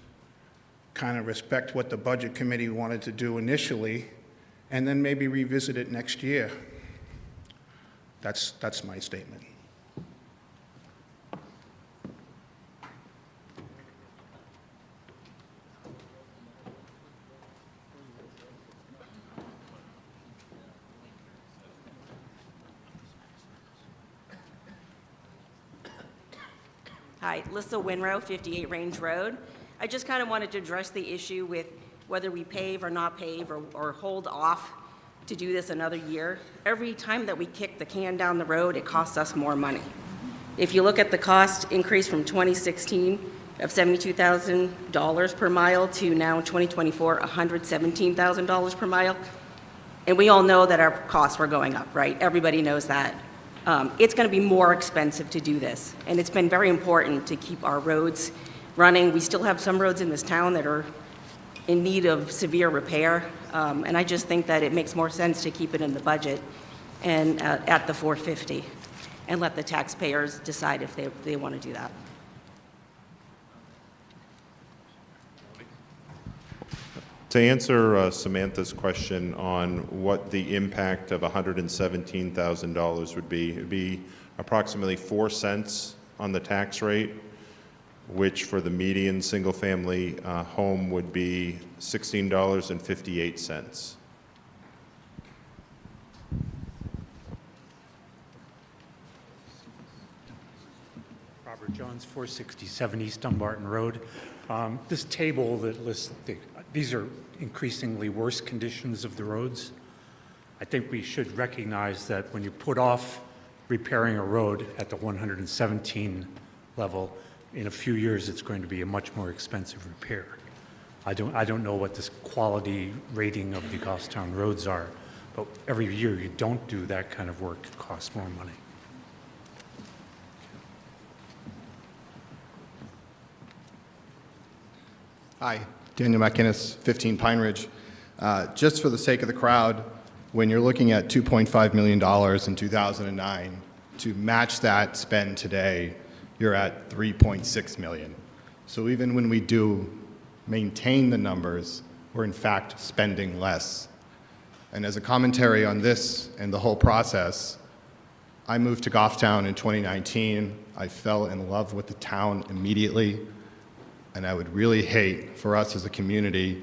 kind of respect what the Budget Committee wanted to do initially, and then maybe revisit it next year. That's my statement. Hi, Lissa Winrow, 58 Range Road. I just kind of wanted to address the issue with whether we pave or not pave or hold off to do this another year. Every time that we kick the can down the road, it costs us more money. If you look at the cost increase from 2016 of $72,000 per mile to now in 2024, $117,000 per mile, and we all know that our costs were going up, right? Everybody knows that. It's going to be more expensive to do this, and it's been very important to keep our roads running. We still have some roads in this town that are in need of severe repair, and I just think that it makes more sense to keep it in the budget and at the 450 and let the taxpayers decide if they want to do that. To answer Samantha's question on what the impact of $117,000 would be, it would be approximately 4 cents on the tax rate, which for the median single-family home would be $16.58. Robert Jones, 467 East Dumbarton Road. This table that lists, these are increasingly worse conditions of the roads. I think we should recognize that when you put off repairing a road at the 117 level, in a few years it's going to be a much more expensive repair. I don't know what this quality rating of the Goffstown roads are, but every year you don't do that kind of work, it costs more money. Hi, Daniel McInnes, 15 Pine Ridge. Just for the sake of the crowd, when you're looking at $2.5 million in 2009, to match that spend today, you're at $3.6 million. So even when we do maintain the numbers, we're in fact spending less. And as a commentary on this and the whole process, I moved to Goffstown in 2019. I fell in love with the town immediately. And I would really hate for us as a community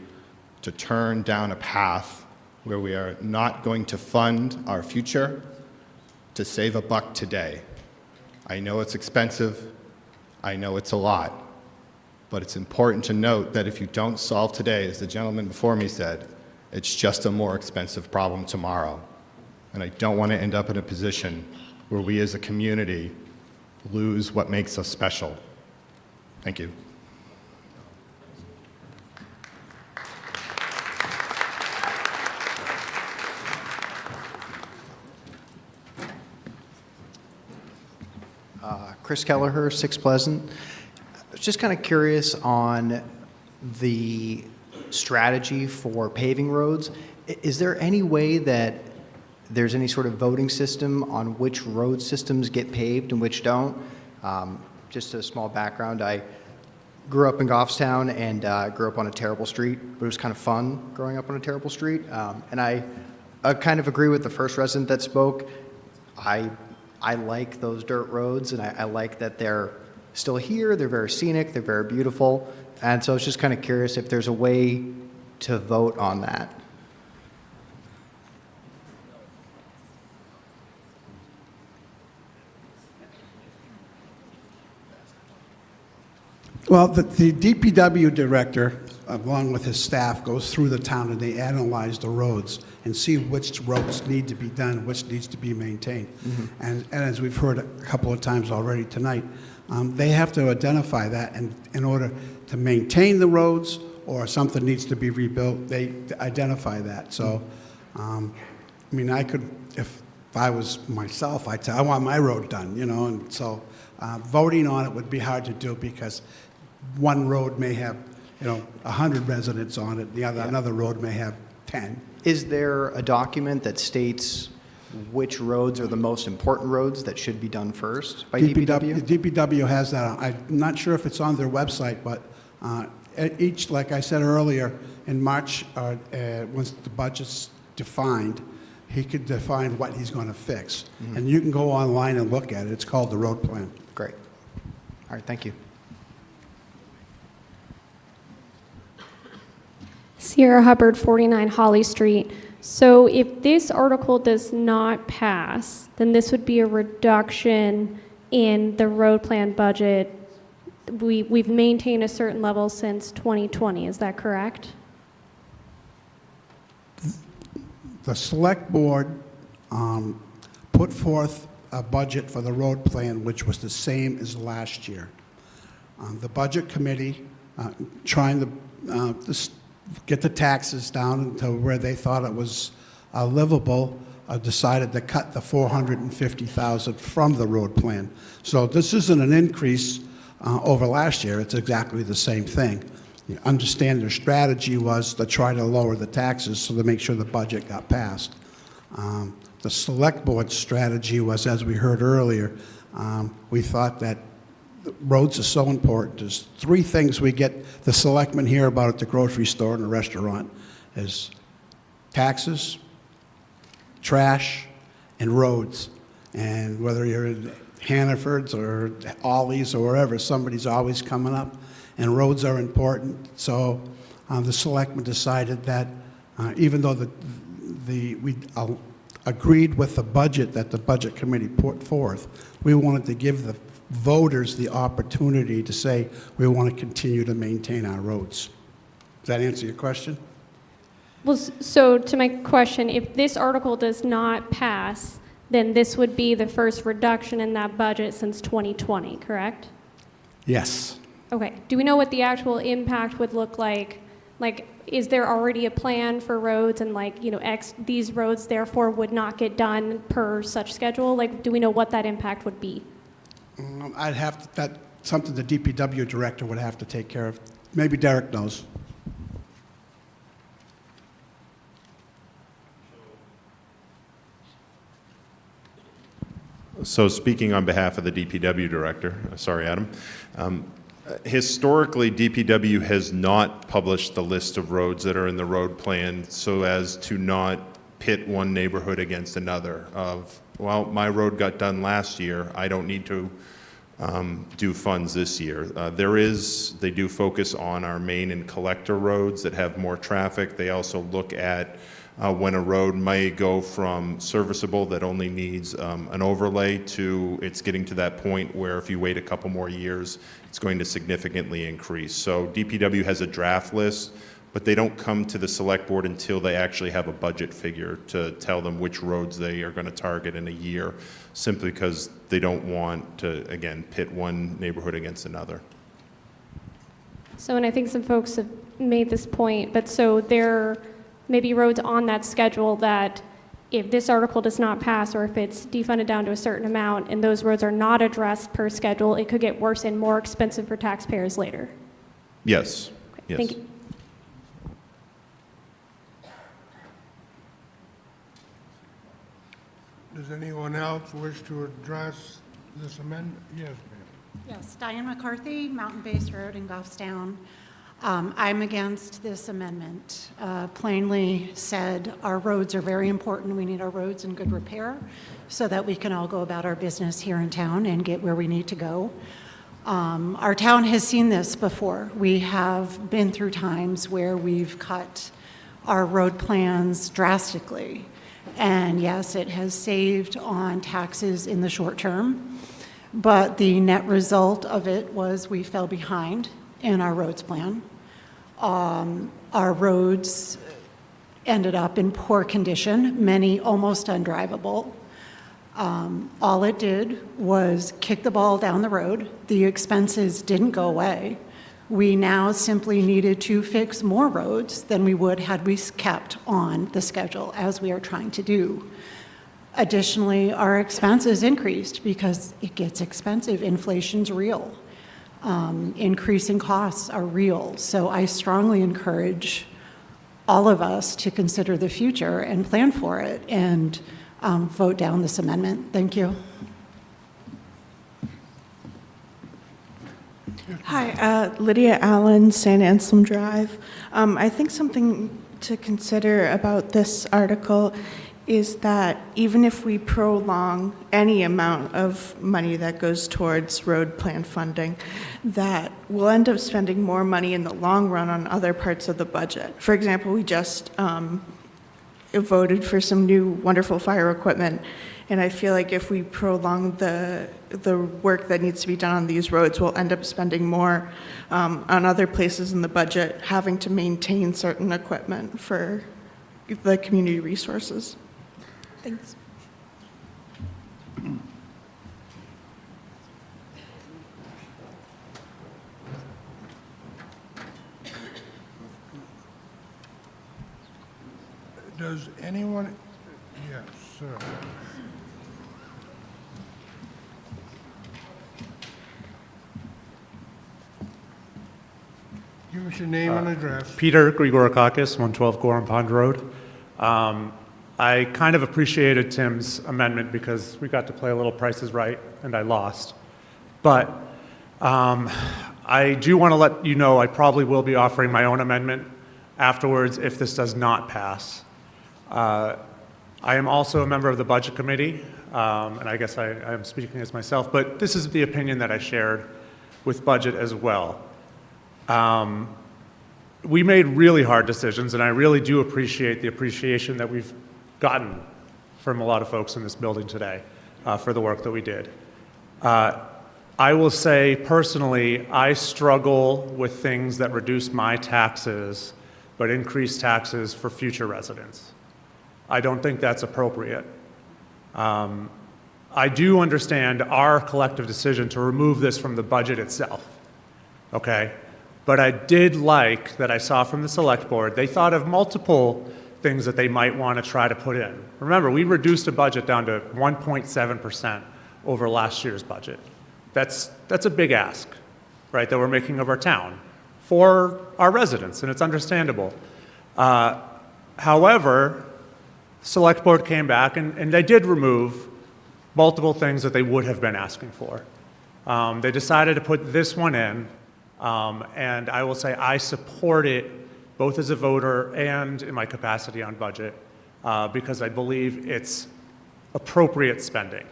to turn down a path where we are not going to fund our future to save a buck today. I know it's expensive, I know it's a lot, but it's important to note that if you don't solve today, as the gentleman before me said, it's just a more expensive problem tomorrow. And I don't want to end up in a position where we as a community lose what makes us special. Thank you. Chris Kelleher, 6 Pleasant. I was just kind of curious on the strategy for paving roads. Is there any way that there's any sort of voting system on which road systems get paved and which don't? Just a small background, I grew up in Goffstown and grew up on a terrible street, but it was kind of fun growing up on a terrible street. And I kind of agree with the first resident that spoke. I like those dirt roads, and I like that they're still here. They're very scenic. They're very beautiful. And so I was just kind of curious if there's a way to vote on that. Well, the DPW director along with his staff, goes through the town and they analyze the roads and see which roads need to be done, which needs to be maintained. And as we've heard a couple of times already tonight, they have to identify that, and in order to maintain the roads or something needs to be rebuilt, they identify that. So, I mean, I could, if I was myself, I'd say, I want my road done, you know, and so voting on it would be hard to do because one road may have, 100 residents on it, another road may have 10. Is there a document that states which roads are the most important roads that should be done first by DPW? DPW has that. I'm not sure if it's on their website, but each, like I said earlier, in March, once the budget's defined, he could define what he's going to fix. And you can go online and look at it. It's called the road plan. Great. All right, thank you. Sierra Hubbard, 49 Holly Street. So if this article does not pass, then this would be a reduction in the road plan budget. We've maintained a certain level since 2020, is that correct? The select board put forth a budget for the road plan which was the same as last year. The budget committee, trying to get the taxes down to where they thought it was livable, decided to cut the $450,000 from the road plan. So this isn't an increase over last year. It's exactly the same thing. You understand their strategy was to try to lower the taxes so to make sure the budget got passed. The select board strategy was, as we heard earlier, we thought that roads are so important. There's three things we get the selectmen hear about at the grocery store and the restaurant is taxes, trash, and roads. And whether you're in Hannaford's or Ollie's or wherever, somebody's always coming up, and roads are important. So the selectmen decided that even though we agreed with the budget that the budget committee put forth, we wanted to give the voters the opportunity to say we want to continue to maintain our roads. Does that answer your question? Well, so to my question, if this article does not pass, then this would be the first reduction in that budget since 2020, correct? Yes. Okay. Do we know what the actual impact would look like? Like, is there already a plan for roads and these roads therefore would not get done per such schedule? Like, do we know what that impact would be? I'd have to, that's something the DPW director would have to take care of. Maybe Derek knows. So speaking on behalf of the DPW director, sorry, Adam, historically, DPW has not published the list of roads that are in the road plan so as to not pit one neighborhood against another of, well, my road got done last year, I don't need to do funds this year. They do focus on our main and collector roads that have more traffic. They also look at when a road may go from serviceable that only needs an overlay to it's getting to that point where if you wait a couple more years, it's going to significantly increase. So DPW has a draft list, but they don't come to the select board until they actually have a budget figure to tell them which roads they are going to target in a year, simply because they don't want to, again, pit one neighborhood against another. So, and I think some folks have made this point, but so there may be roads on that schedule that if this article does not pass or if it's defunded down to a certain amount and those roads are not addressed per schedule, it could get worse and more expensive for taxpayers later. Yes. Okay, Yes. thank you. Does anyone else wish to address this amendment? Yes, ma'am. Yes, Diane McCarthy, Mountain Base Road in Goffstown. I'm against this amendment. Plainly said, our roads are very important. We need our roads in good repair so that we can all go about our business here in town and get where we need to go. Our town has seen this before. We have been through times where we've cut our road plans drastically. And yes, it has saved on taxes in the short term, but the net result of it was we fell behind in our roads plan. Our roads ended up in poor condition, many almost undrivable. All it did was kick the ball down the road. The expenses didn't go away. We now simply needed to fix more roads than we would had we kept on the schedule, as we are trying to do. Additionally, our expenses increased because it gets expensive. Inflation's real. Increasing costs are real. So I strongly encourage all of us to consider the future and plan for it and vote down this amendment. Thank you. Hi, Lydia Allen, St. Anselm Drive. I think something to consider about this article is that even if we prolong any amount of money that goes towards road plan funding, that we'll end up spending more money in the long run on other parts of the budget. For example, we just voted for some new wonderful fire equipment, and I feel like if we prolong the work that needs to be done on these roads, we'll end up spending more on other places in the budget, having to maintain certain equipment for the community resources. Thanks. Does anyone, yes, sir. Give us your name and address. Peter Grigorakakis, 112 Gorham Pond Road. I kind of appreciated Tim's amendment because we got to play a little Price is Right, and I lost. But I do want to let you know I probably will be offering my own amendment afterwards if this does not pass. I am also a member of the Budget Committee, and I guess I am speaking as myself, but this is the opinion that I shared with Budget as well. We made really hard decisions, and I really do appreciate the appreciation that we've gotten from a lot of folks in this building today for the work that we did. I will say personally, I struggle with things that reduce my taxes but increase taxes for future residents. I don't think that's appropriate. I do understand our collective decision to remove this from the budget itself, okay? But I did like that I saw from the select board, they thought of multiple things that they might want to try to put in. Remember, we reduced a budget down to 1.7% over last year's budget. That's a big ask, right, that we're making of our town for our residents, and it's understandable. However, select board came back and they did remove multiple things that they would have been asking for. They decided to put this one in, and I will say I support it both as a voter and in my capacity on budget because I believe it's appropriate spending,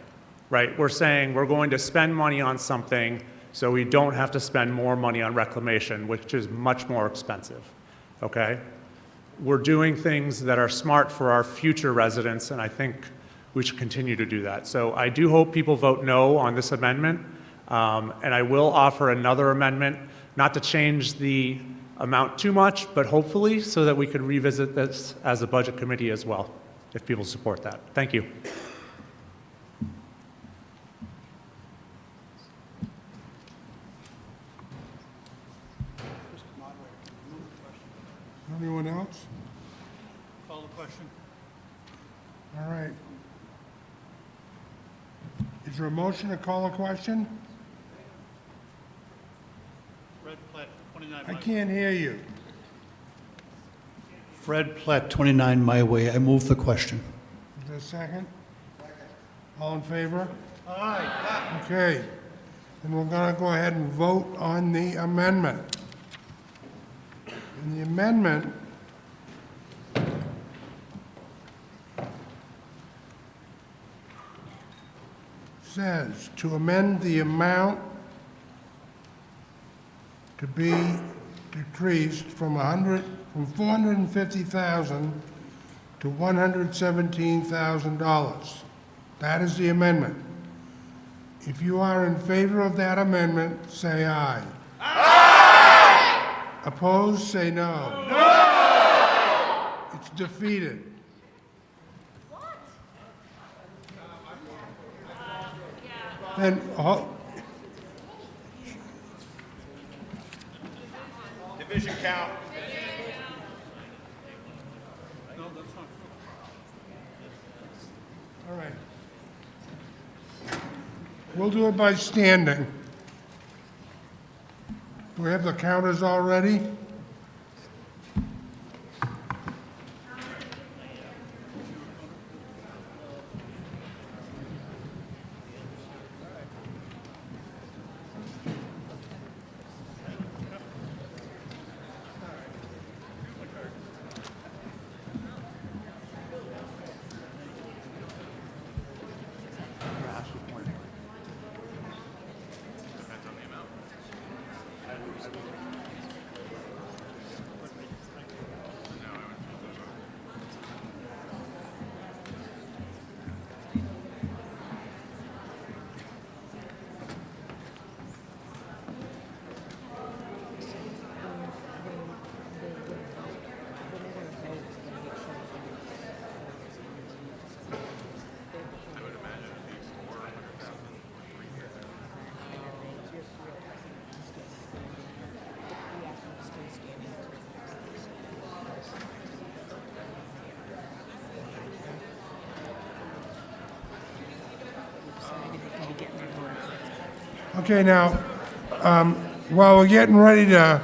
right? We're saying we're going to spend money on something so we don't have to spend more money on reclamation, which is much more expensive, okay? We're doing things that are smart for our future residents, and I think we should continue to do that. So I do hope people vote no on this amendment, and I will offer another amendment, not to change the amount too much, but hopefully so that we could revisit this as a budget committee as well, if people support that. Thank you. Anyone else? Call the question. All right. Is there a motion to call a question? Fred Platt, 29. I can't hear you. Fred Platt, 29 My Way. I move the question. Is there a second? All in favor? Aye. Okay. And we're going to go ahead and vote on the amendment. And the amendment says to amend the amount to be decreased from $450,000 to $117,000. That is the amendment. If you are in favor of that amendment, say aye. Aye! Opposed, say no. No! It's defeated. Then, Division count. all right. We'll do it by standing. Do we have the counters all ready? Okay, now, while we're getting ready to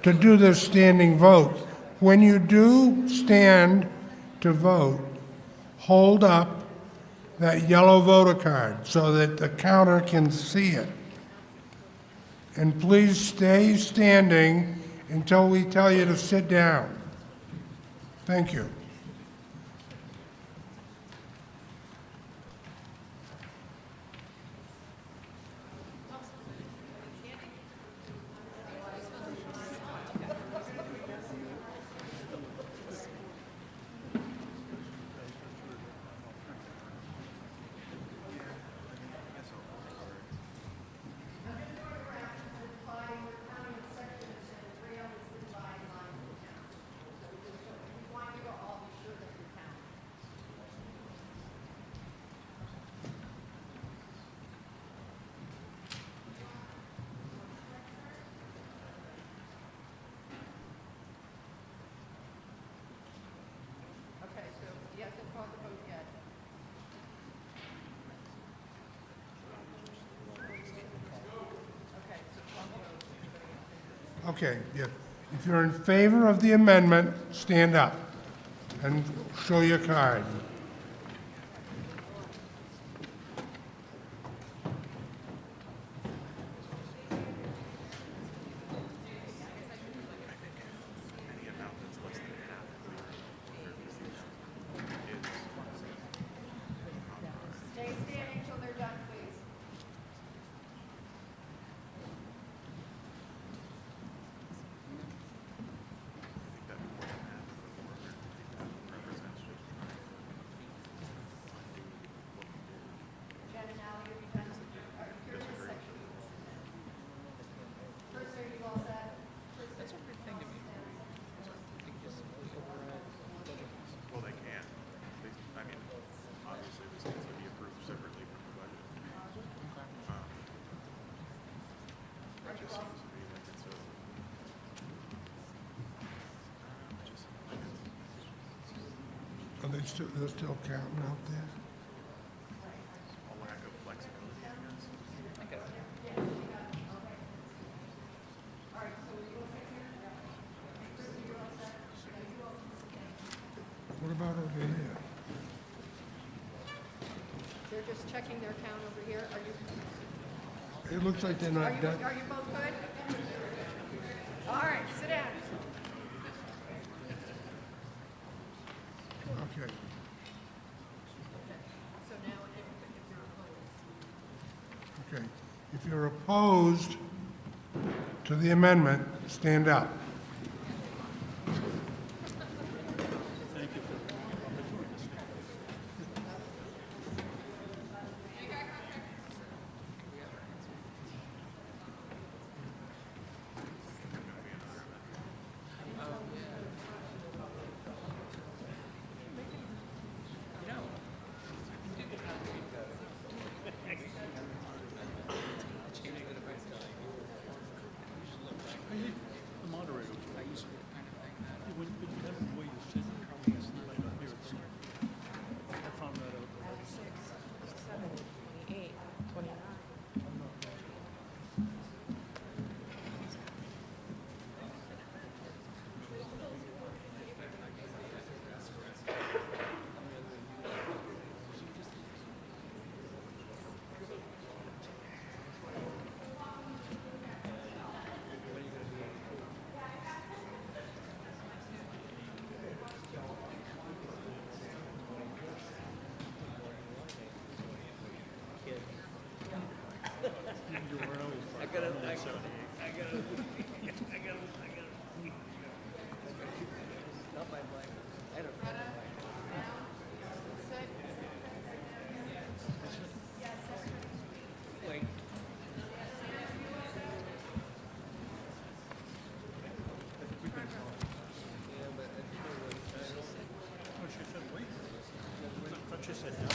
do this standing vote, when you do stand to vote, hold up that yellow voter card so that the counter can see it. And please stay standing until we tell you to sit down. Thank you. Okay, yeah. If you're in favor of the amendment, stand up and show your card. Stay standing till they're done, please. Well, they can. I mean, obviously, this needs to be approved separately from the budget. It just seems to be like it's a... Are they still, they're still counting out there? A lack of flexibility, I guess. What about over here? They're just checking their count over here. Are you, It looks like they're are not you, done. are you both good? All right, sit down. Okay. So now if you're opposed. Okay. If you're opposed to the amendment, stand up. Thank you. Not my blank. I don't know. Wait. She said no.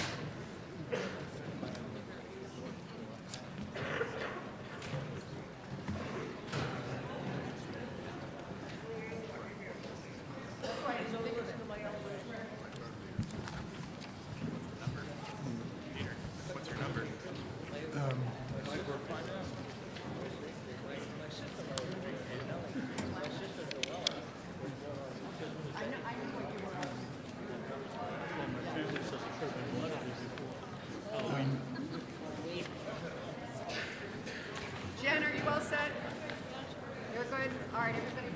Jen, are you all set? You're good? All right, everybody.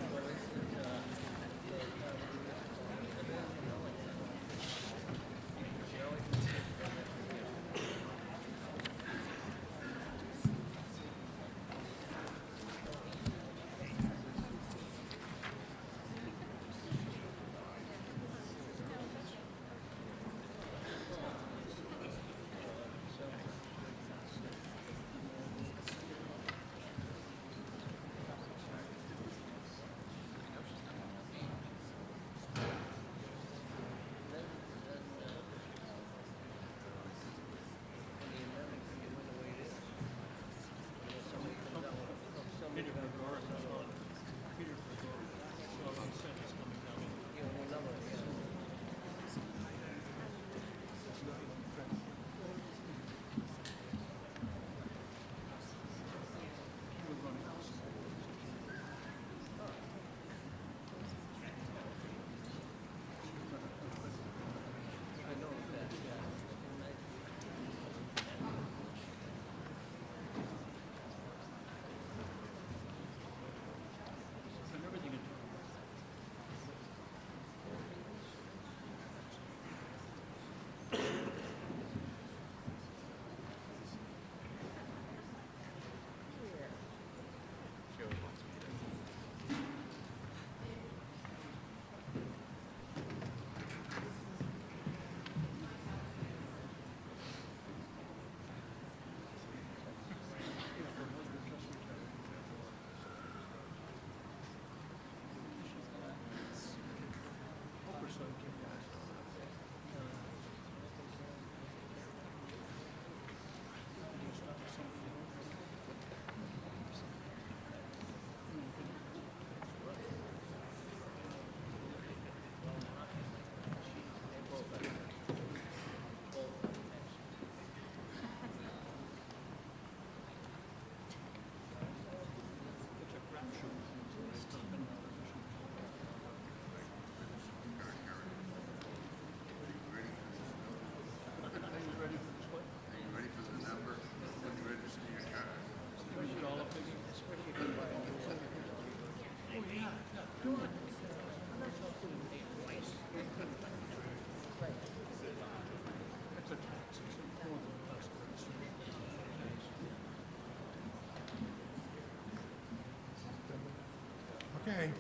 Okay,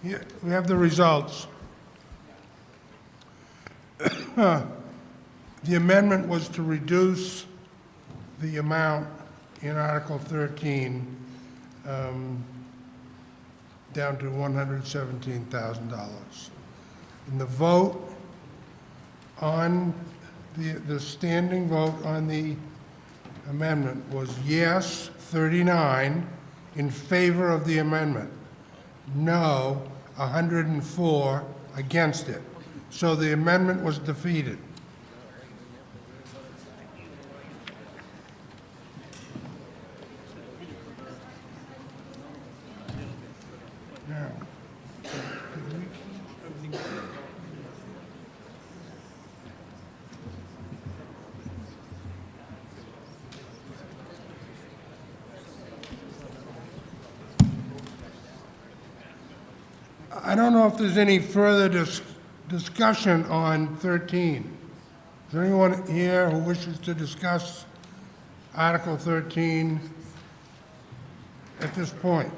here, we have the results. The amendment was to reduce the amount in Article 13 down to $117,000. And the vote on, the standing vote on the amendment was yes, 39, in favor of the amendment. No, 104 against it. So the amendment was defeated. Now, I don't know if there's any further discussion on 13. Is there anyone here who wishes to discuss Article 13? at this point?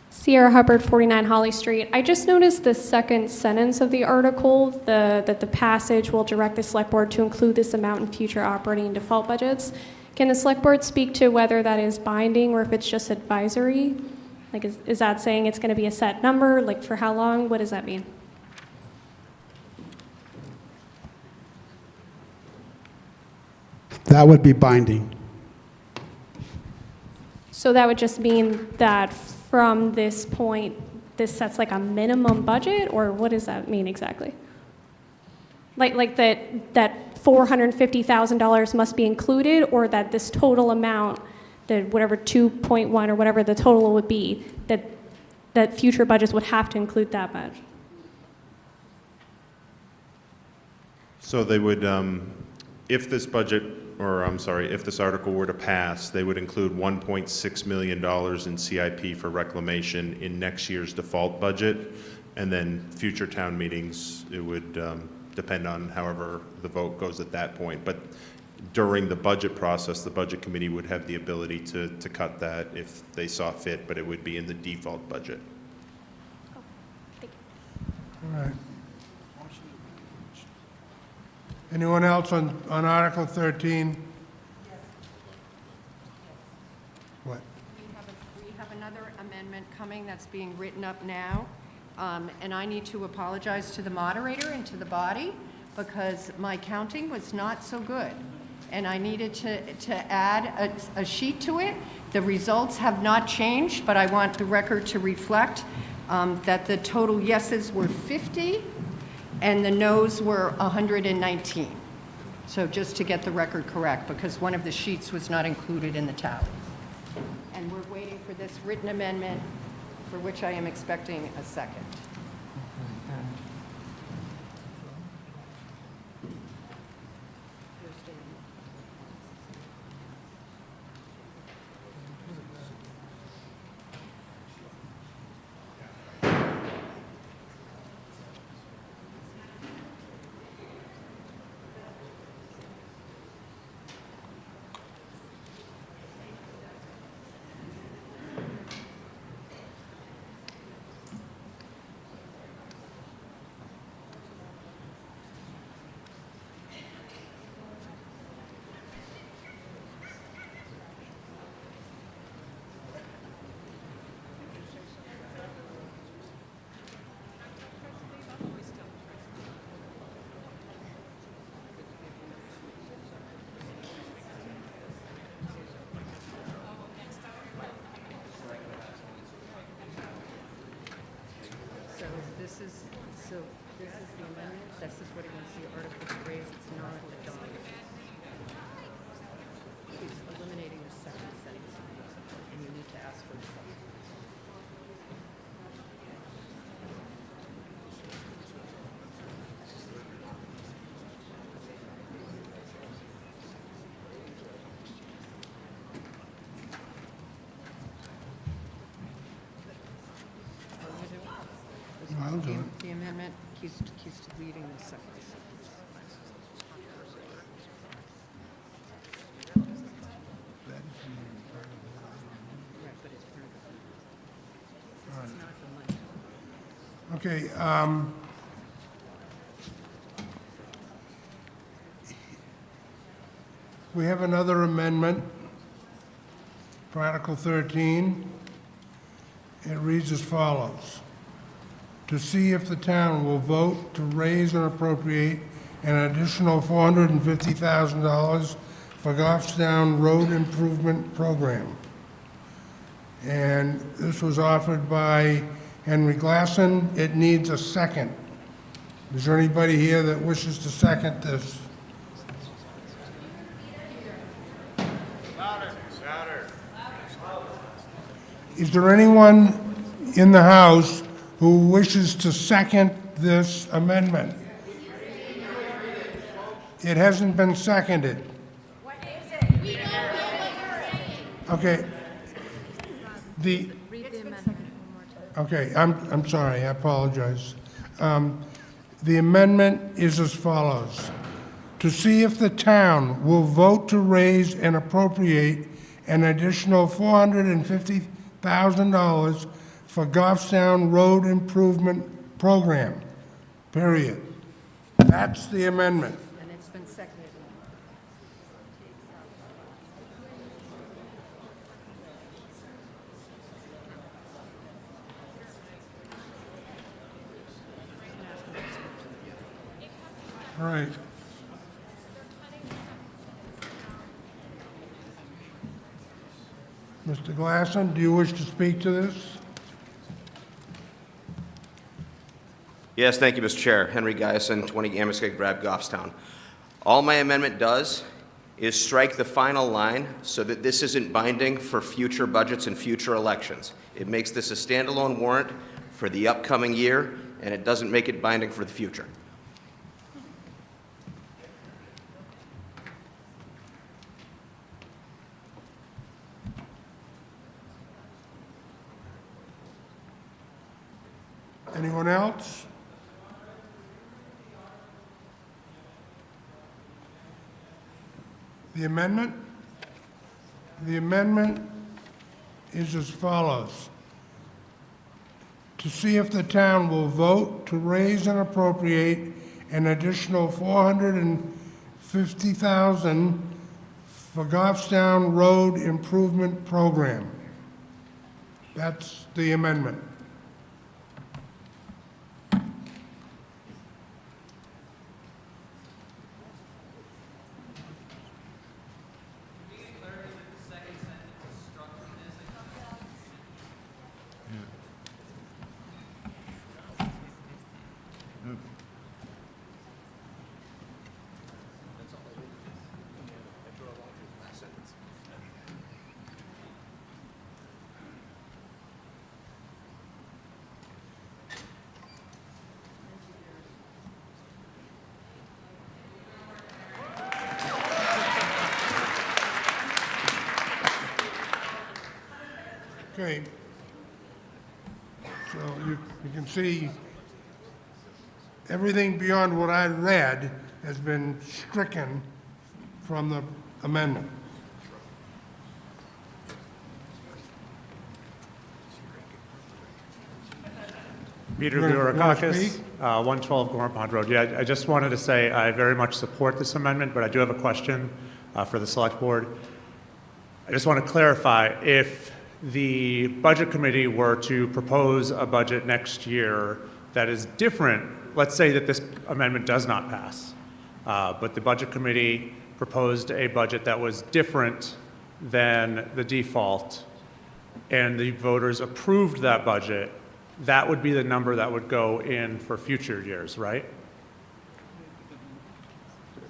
Sierra Hubbard, 49 Holly Street. I just noticed the second sentence of the article, that the passage will direct the select board to include this amount in future operating and default budgets. Can the select board speak to whether that is binding or if it's just advisory? Like, is that saying it's going to be a set number? Like, for how long? What does that mean? That would be binding. So that would just mean that from this point, this sets like a minimum budget, or what does that mean exactly? Like that $450,000 must be included, or that this total amount, the whatever 2.1 or whatever the total would be, that future budgets would have to include that much? So they would, if this budget, or I'm sorry, if this article were to pass, they would include $1.6 million in CIP for reclamation in next year's default budget, and then future town meetings, it would depend on however the vote goes at that point. But during the budget process, the budget committee would have the ability to cut that if they saw fit, but it would be in the default budget. All right. Anyone else on Article 13? What? We have another amendment coming that's being written up now, and I need to apologize to the moderator and to the body because my counting was not so good, and I needed to add a sheet to it. The results have not changed, but I want the record to reflect that the total yeses were 50 and the noes were 119. So just to get the record correct, because one of the sheets was not included in the tally. And we're waiting for this written amendment, for which I am expecting a second. This is the amendment. This is what it wants the article to raise. It's not adopted. It's eliminating the second sentence, and you need to ask for the second. I'll do it. The amendment keeps deleting the second sentence. Right, but it's part of the. It's not the money. Okay, we have another amendment for Article 13. It reads as follows. To see if the town will vote to raise and appropriate an additional $450,000 for Goffstown Road Improvement Program. And this was offered by Henry Glasson. It needs a second. Is there anybody here that wishes to second this? Is there anyone in the House who wishes to second this amendment? It hasn't been seconded. What is it? We don't know what you're saying. Okay. Read the amendment one more time. Okay, I'm sorry, I apologize. The amendment is as follows. To see if the town will vote to raise and appropriate an additional $450,000 for Goffstown Road Improvement Program, period. That's the amendment. And it's been seconded. All right. Mr. Glasson, do you wish to speak to this? Yes, thank you, Mr. Chair. Henry Geisen, 20 Amoskeag Drive, Goffstown. All my amendment does is strike the final line so that this isn't binding for future budgets and future elections. It makes this a standalone warrant for the upcoming year, and it doesn't make it binding for the future. Anyone else? The amendment? The amendment is as follows. To see if the town will vote to raise and appropriate an additional $450,000 for Goffstown Road Improvement Program. That's the amendment. Okay. So you can see everything beyond what I read has been stricken from the amendment. Peter You wanna Gourakakis, speak? 112 Gorham Pond Road. Yeah, I just wanted to say I very much support this amendment, but I do have a question for the Select Board. I just want to clarify, if the Budget Committee were to propose a budget next year that is different, let's say that this amendment does not pass, but the Budget Committee proposed a budget that was different than the default, and the voters approved that budget, that would be the number that would go in for future years, right?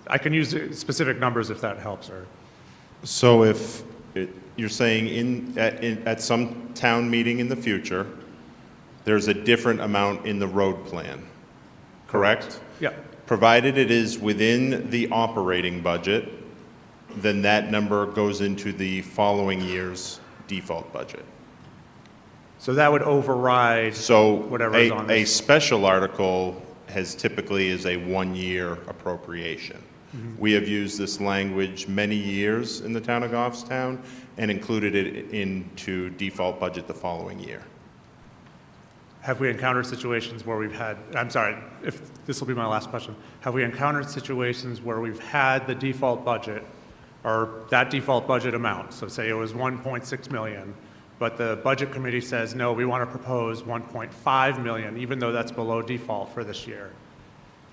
I can use specific numbers if that helps, or... So if you're saying at some town meeting in the future, there's a different amount in the road plan, correct? Yeah. Provided it is within the operating budget, then that number goes into the following year's default budget. So that would override whatever is on A this. special article typically is a one-year appropriation. Mm-hmm. We have used this language many years in the town of Goffstown and included it into default budget the following year. Have we encountered situations where we've had, I'm sorry, if this will be my last question, have we encountered situations where we've had the default budget, or that default budget amount, so say it was 1.6 million, but the Budget Committee says, no, we want to propose 1.5 million, even though that's below default for this year?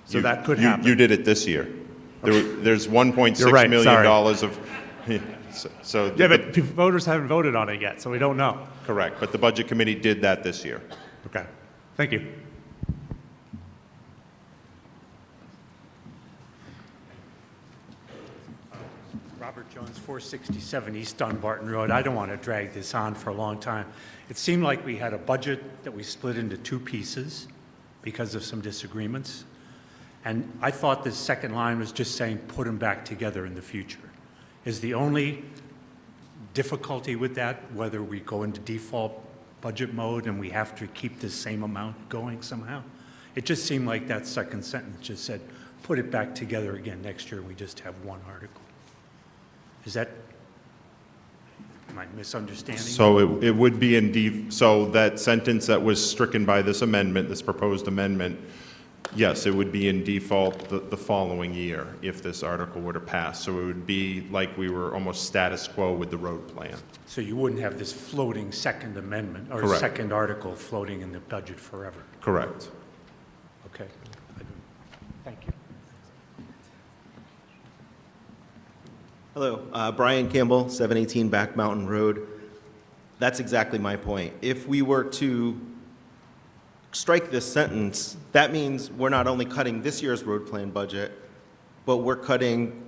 So that could happen. You did it this year. There's You're $1.6 right, million sorry. of, so. Yeah, but voters haven't voted on it yet, so we don't know. Correct, but the Budget Committee did that this year. Okay, thank you. Robert Jones, 467 East Dunbarton Road. I don't want to drag this on for a long time. It seemed like we had a budget that we split into two pieces because of some disagreements. And I thought this second line was just saying put them back together in the future. Is the only difficulty with that whether we go into default budget mode and we have to keep the same amount going somehow? It just seemed like that second sentence just said, put it back together again next year, we just have one article. Is that Am I misunderstanding? So it would be in so that sentence that was stricken by this amendment, this proposed amendment, yes, it would be in default the following year if this article were to pass. So it would be like we were almost status quo with the road plan. So you wouldn't have this floating second amendment or Correct. second article floating in the budget forever? Correct. Okay. Thank you. Hello, Brian Campbell, 718 Back Mountain Road. That's exactly my point. If we were to strike this sentence, that means we're not only cutting this year's road plan budget, but we're cutting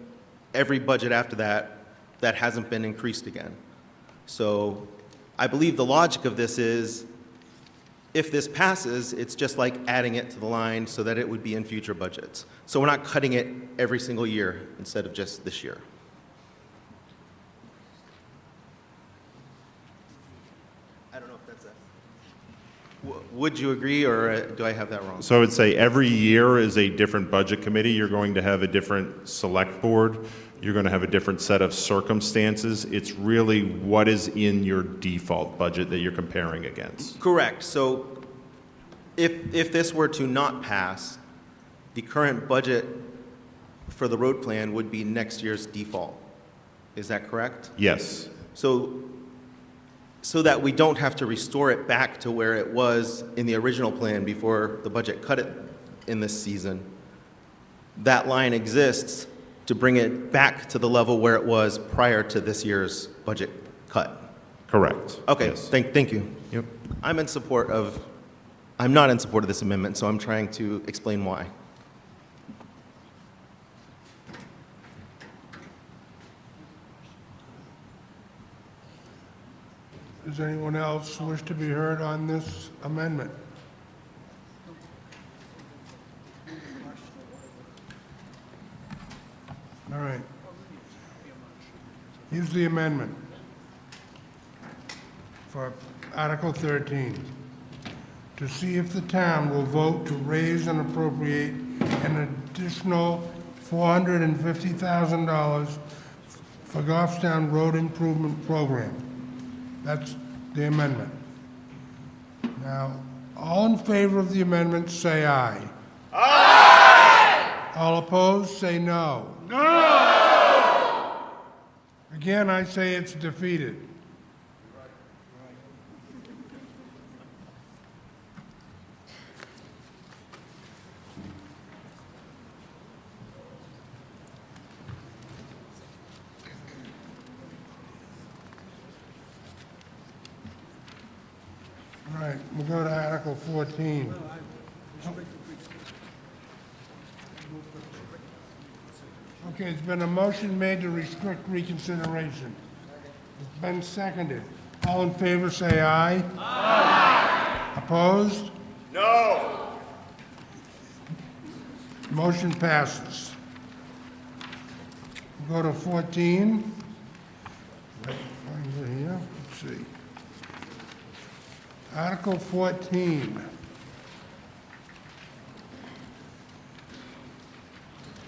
every budget after that that hasn't been increased again. So I believe the logic of this is, if this passes, it's just like adding it to the line so that it would be in future budgets. So we're not cutting it every single year instead of just this year. I don't know if that's would you agree, or do I have that wrong? So I would say every year is a different budget committee. You're going to have a different select board. You're going to have a different set of circumstances. It's really what is in your default budget that you're comparing against. Correct. So if this were to not pass, the current budget for the road plan would be next year's default. Is that correct? Yes. So that we don't have to restore it back to where it was in the original plan before the budget cut it in this season. That line exists to bring it back to the level where it was prior to this year's budget cut. Correct. Okay, Yes. thank you. Yep. I'm not in support of this amendment, so I'm trying to explain why. Does anyone else wish to be heard on this amendment? All right. Here's the amendment for Article 13. To see if the town will vote to raise and appropriate an additional $450,000 for Goffstown Road Improvement Program. That's the amendment. Now, all in favor of the amendment, say aye. Aye! All opposed, say no. No! Again, I say it's defeated. All right, we'll go to Article 14. Okay, it's been a motion made to restrict reconsideration. It's been seconded. All in favor, say aye. Aye. Opposed? No. Motion passes. We'll go to 14. Find it here. Let's see. Article 14.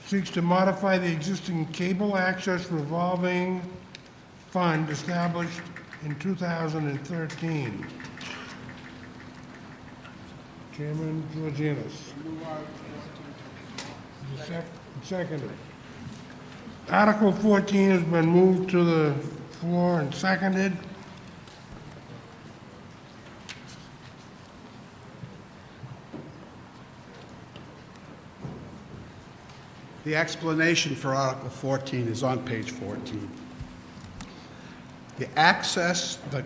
Seeks to modify the existing cable access revolving fund established in 2013. Chairman Georgianis. Seconded. Article 14 has been moved to the floor and seconded. The explanation for Article 14 is on page 14. The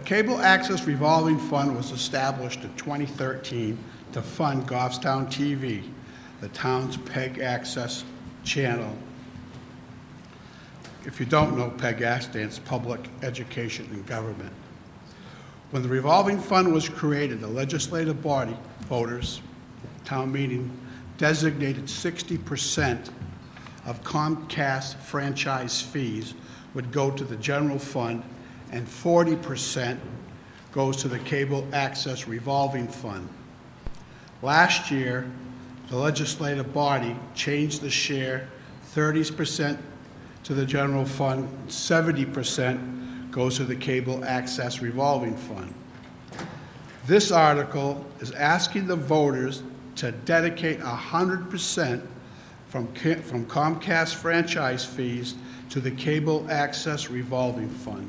Cable Access Revolving Fund was established in 2013 to fund Goffstown TV, the town's PEG access channel. If you don't know, PEG stands Public Education and Government. When the revolving fund was created, the legislative body, voters, town meeting, designated 60% of Comcast franchise fees would go to the general fund, and 40% goes to the Cable Access Revolving Fund. Last year, the legislative body changed the share 30% to the general fund, 70% goes to the Cable Access Revolving Fund. This article is asking the voters to dedicate 100% from Comcast franchise fees to the Cable Access Revolving Fund.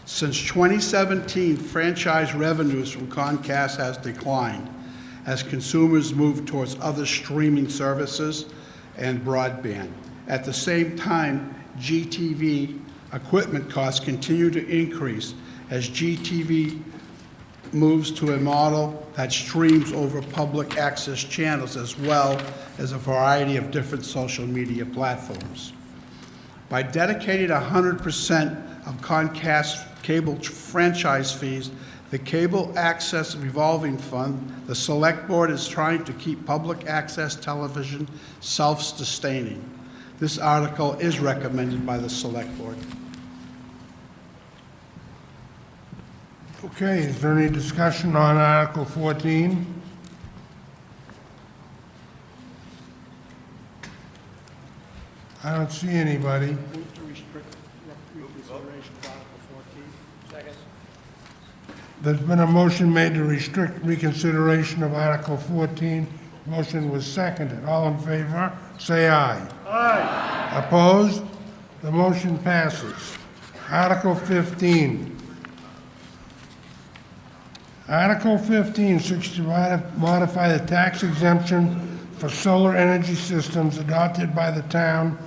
Since 2017, franchise revenues from Comcast has declined as consumers move towards other streaming services and broadband. At the same time, GTV equipment costs continue to increase as GTV moves to a model that streams over public access channels as well as a variety of different social media platforms. By dedicating 100% of Comcast cable franchise fees, the Cable Access Revolving Fund, the Select Board is trying to keep public access television self-sustaining. This article is recommended by the Select Board. Okay, is there any discussion on Article 14? I don't see anybody. Move to restrict reconsideration of Article 14. Second. There's been a motion made to restrict reconsideration of Article 14. Motion was seconded. All in favor, say aye. Aye. Opposed? The motion passes. Article 15. Article 15 seeks to modify the tax exemption for solar energy systems adopted by the town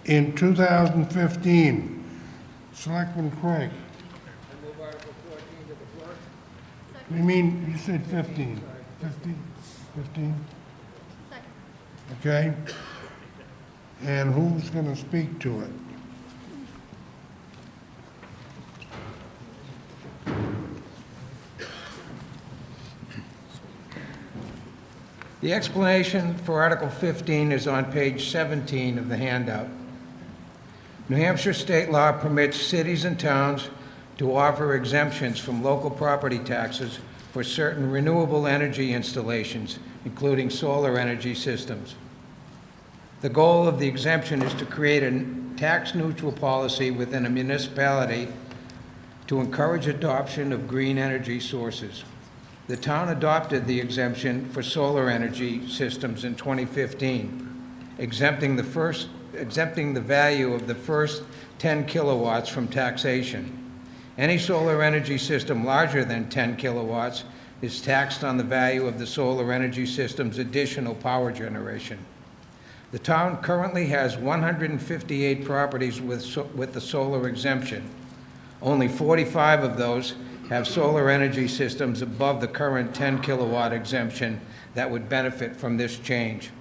in 2015. Selectman Craig. I move Article 14 to the floor. You mean, you said 15? 15? Okay. And who's going to speak to it? The explanation for Article 15 is on page 17 of the handout. New Hampshire state law permits cities and towns to offer exemptions from local property taxes for certain renewable energy installations, including solar energy systems. The goal of the exemption is to create a tax-neutral policy within a municipality to encourage adoption of green energy sources. The town adopted the exemption for solar energy systems in 2015, exempting the value of the first 10 kilowatts from taxation. Any solar energy system larger than 10 kilowatts is taxed on the value of the solar energy system's additional power generation. The town currently has 158 properties with the solar exemption. Only 45 of those have solar energy systems above the current 10 kilowatt exemption that would benefit from this change.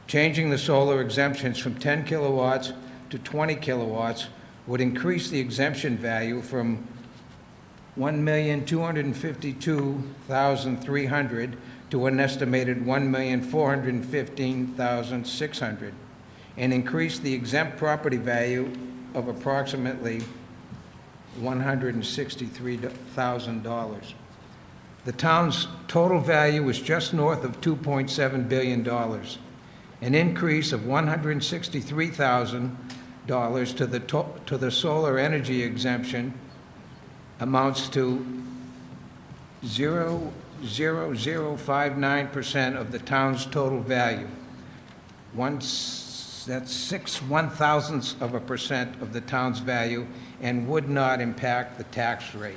Changing the solar exemptions from 10 kilowatts to 20 kilowatts would increase the exemption value from $1,252,300 to an estimated $1,415,600, and increase the exempt property value of approximately $163,000. The town's total value is just north of $2.7 billion. An increase of $163,000 to the solar energy exemption amounts to 0.0059% of the town's total value. That's 0.001% of the town's value and would not impact the tax rate.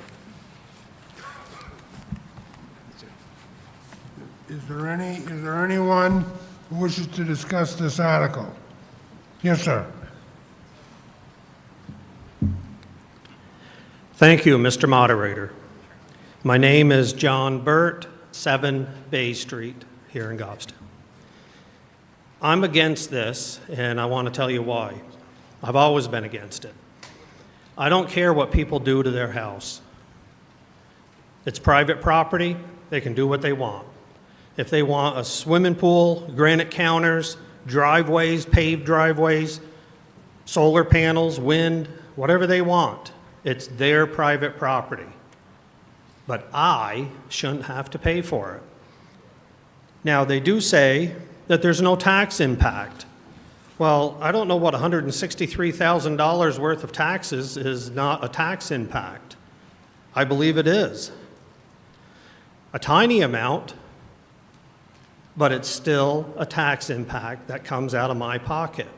Is there anyone who wishes to discuss this article? Yes, sir. Thank you, Mr. Moderator. My name is John Burt, 7 Bay Street here in Goffstown. I'm against this, and I want to tell you why. I've always been against it. I don't care what people do to their house. It's private property. They can do what they want. If they want a swimming pool, granite counters, driveways, paved driveways, solar panels, wind, whatever they want, it's their private property. But I shouldn't have to pay for it. Now, they do say that there's no tax impact. Well, I don't know what $163,000 worth of taxes is not a tax impact. I believe it is. A tiny amount, but it's still a tax impact that comes out of my pocket.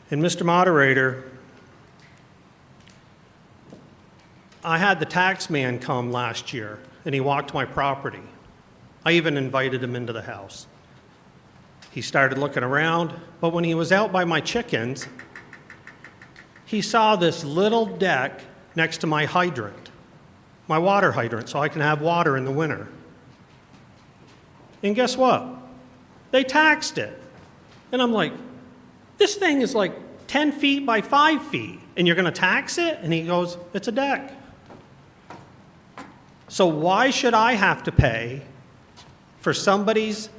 And Mr. Moderator, I had the tax man come last year, and he walked my property. I even invited him into the house. He started looking around, but when he was out by my chickens, he saw this little deck next to my hydrant, my water hydrant, so I can have water in the winter. And guess what? They taxed it. And I'm like, this thing is like 10 feet by 5 feet, and you're going to tax it? And he goes, it's a deck. So why should I have to pay for somebody's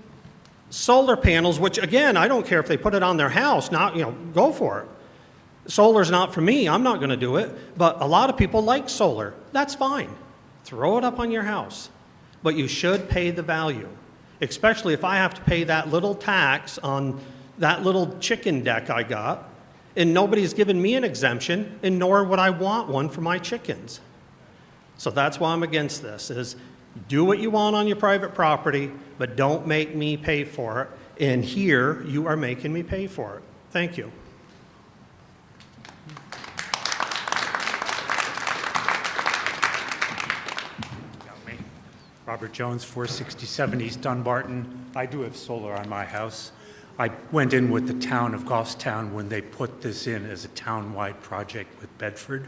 solar panels, which again, I don't care if they put it on their house, not, go for it. Solar's not for me, I'm not gonna do it, but a lot of people like solar. That's fine. Throw it up on your house. But you should pay the value, especially if I have to pay that little tax on that little chicken deck I got, and nobody's given me an exemption, and nor would I want one for my chickens. So that's why I'm against this, is do what you want on your private property, but don't make me pay for it. And here, you are making me pay for it. Thank you. Robert Jones, 467 East Dunbarton. I do have solar on my house. I went in with the town of Goffstown when they put this in as a town-wide project with Bedford.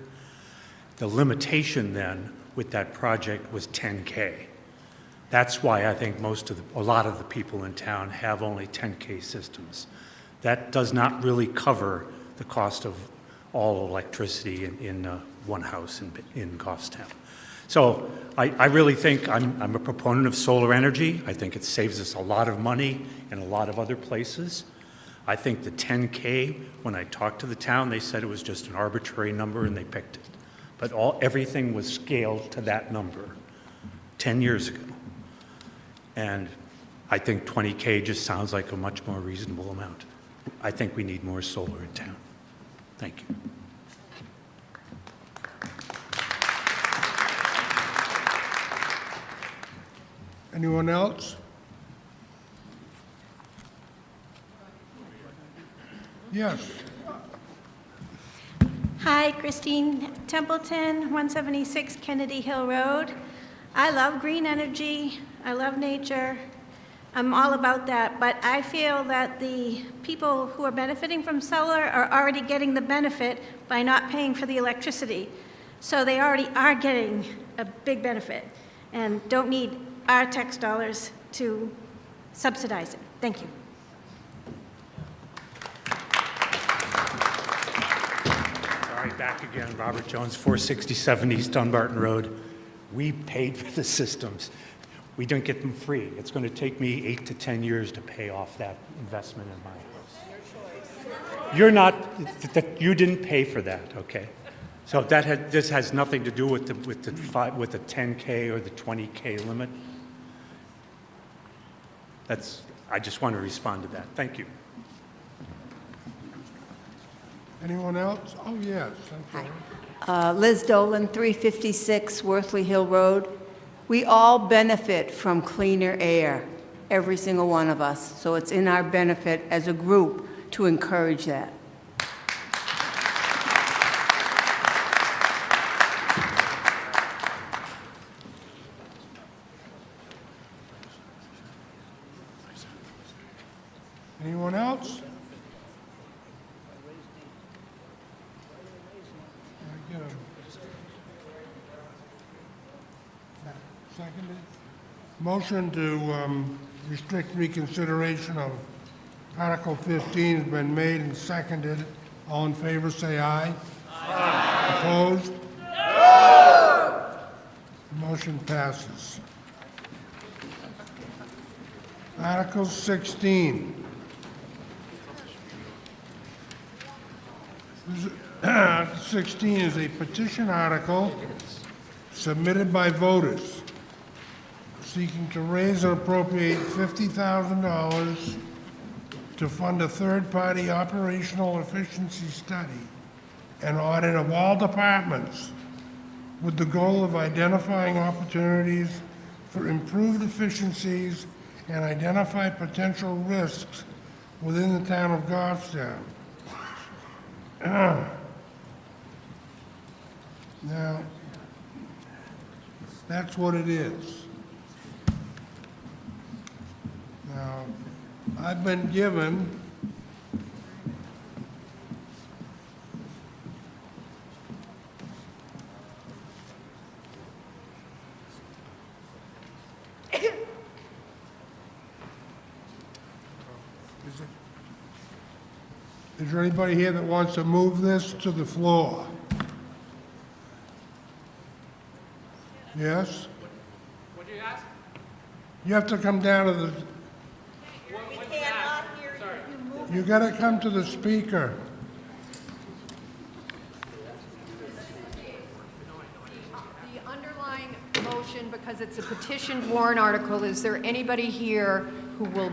The limitation then with that project was 10K. That's why I think a lot of the people in town have only 10K systems. That does not really cover the cost of all electricity in one house in Goffstown. So I really think I'm a proponent of solar energy. I think it saves us a lot of money in a lot of other places. I think the 10K, when I talked to the town, they said it was just an arbitrary number and they picked it. But everything was scaled to that number 10 years ago. And I think 20K just sounds like a much more reasonable amount. I think we need more solar in town. Thank you. Anyone else? Yes. Hi, Christine Templeton, 176 Kennedy Hill Road. I love green energy. I love nature. I'm all about that, but I feel that the people who are benefiting from solar are already getting the benefit by not paying for the electricity. So they already are getting a big benefit and don't need our tax dollars to subsidize it. Thank you. All right, back again, Robert Jones, 467 East Dunbarton Road. We paid for the systems. We didn't get them free. It's going to take me 8 to 10 years to pay off that investment in my house. You're not, you didn't pay for that, okay? So this has nothing to do with the 10K or the 20K limit. I just want to respond to that. Thank you. Anyone else? Oh, yes. Hi. Liz Dolan, 356 Worthley Hill Road. We all benefit from cleaner air, every single one of us. So it's in our benefit as a group to encourage that. Anyone else? Seconded. Motion to restrict reconsideration of Article 15 has been made and seconded. All in favor, say aye. Aye. Opposed? No! Motion passes. Article 16. 16 is a petition article submitted by voters seeking to raise and appropriate $50,000 to fund a third-party operational efficiency study and audit of all departments with the goal of identifying opportunities for improved efficiencies and identify potential risks within the town of Goffstown. Now, that's what it is. Now, I've been given Is there anybody here that wants to move this to the floor? Yes? What did you ask? You have to come down to the, you gotta come to the speaker. The underlying motion, because it's a petitioned warrant article, is there anybody here who will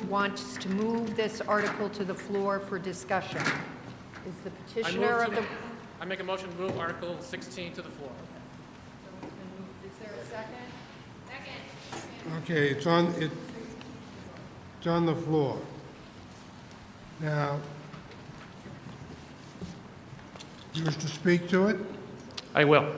wants to move this article to the floor for discussion? Is the petitioner of the... I make a motion to move Article 16 to the floor. Is there a second? Second. Okay, it's on the floor. Now, you wish to speak to it? I will.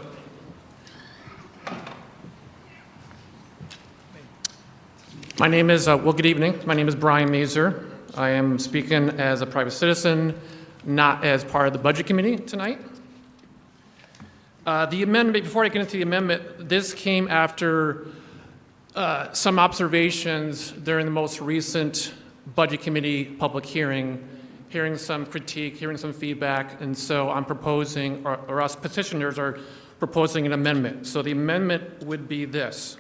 My name is, good evening. My name is Brian Mazer. I am speaking as a private citizen, not as part of the Budget Committee tonight. The amendment, before I get into the amendment, this came after some observations during the most recent Budget Committee public hearing, hearing some critique, hearing some feedback, and so I'm proposing, or us petitioners are proposing an amendment. So the amendment would be this.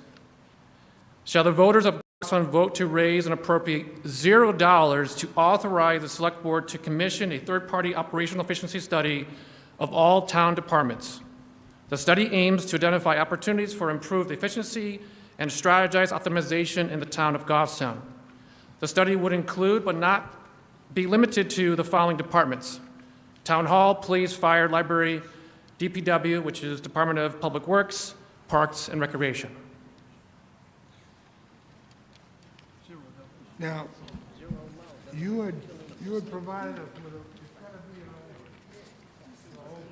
Shall the voters of Goffstown vote to raise and appropriate $0 to authorize the Select Board to commission a third-party operational efficiency study of all town departments. The study aims to identify opportunities for improved efficiency and strategize optimization in the town of Goffstown. The study would include, but not be limited to, the following departments: Town Hall, Police, Fire, Library, DPW, which is Department of Public Works, Parks and Recreation. Now, you had provided us with a, it's gotta be the whole thing?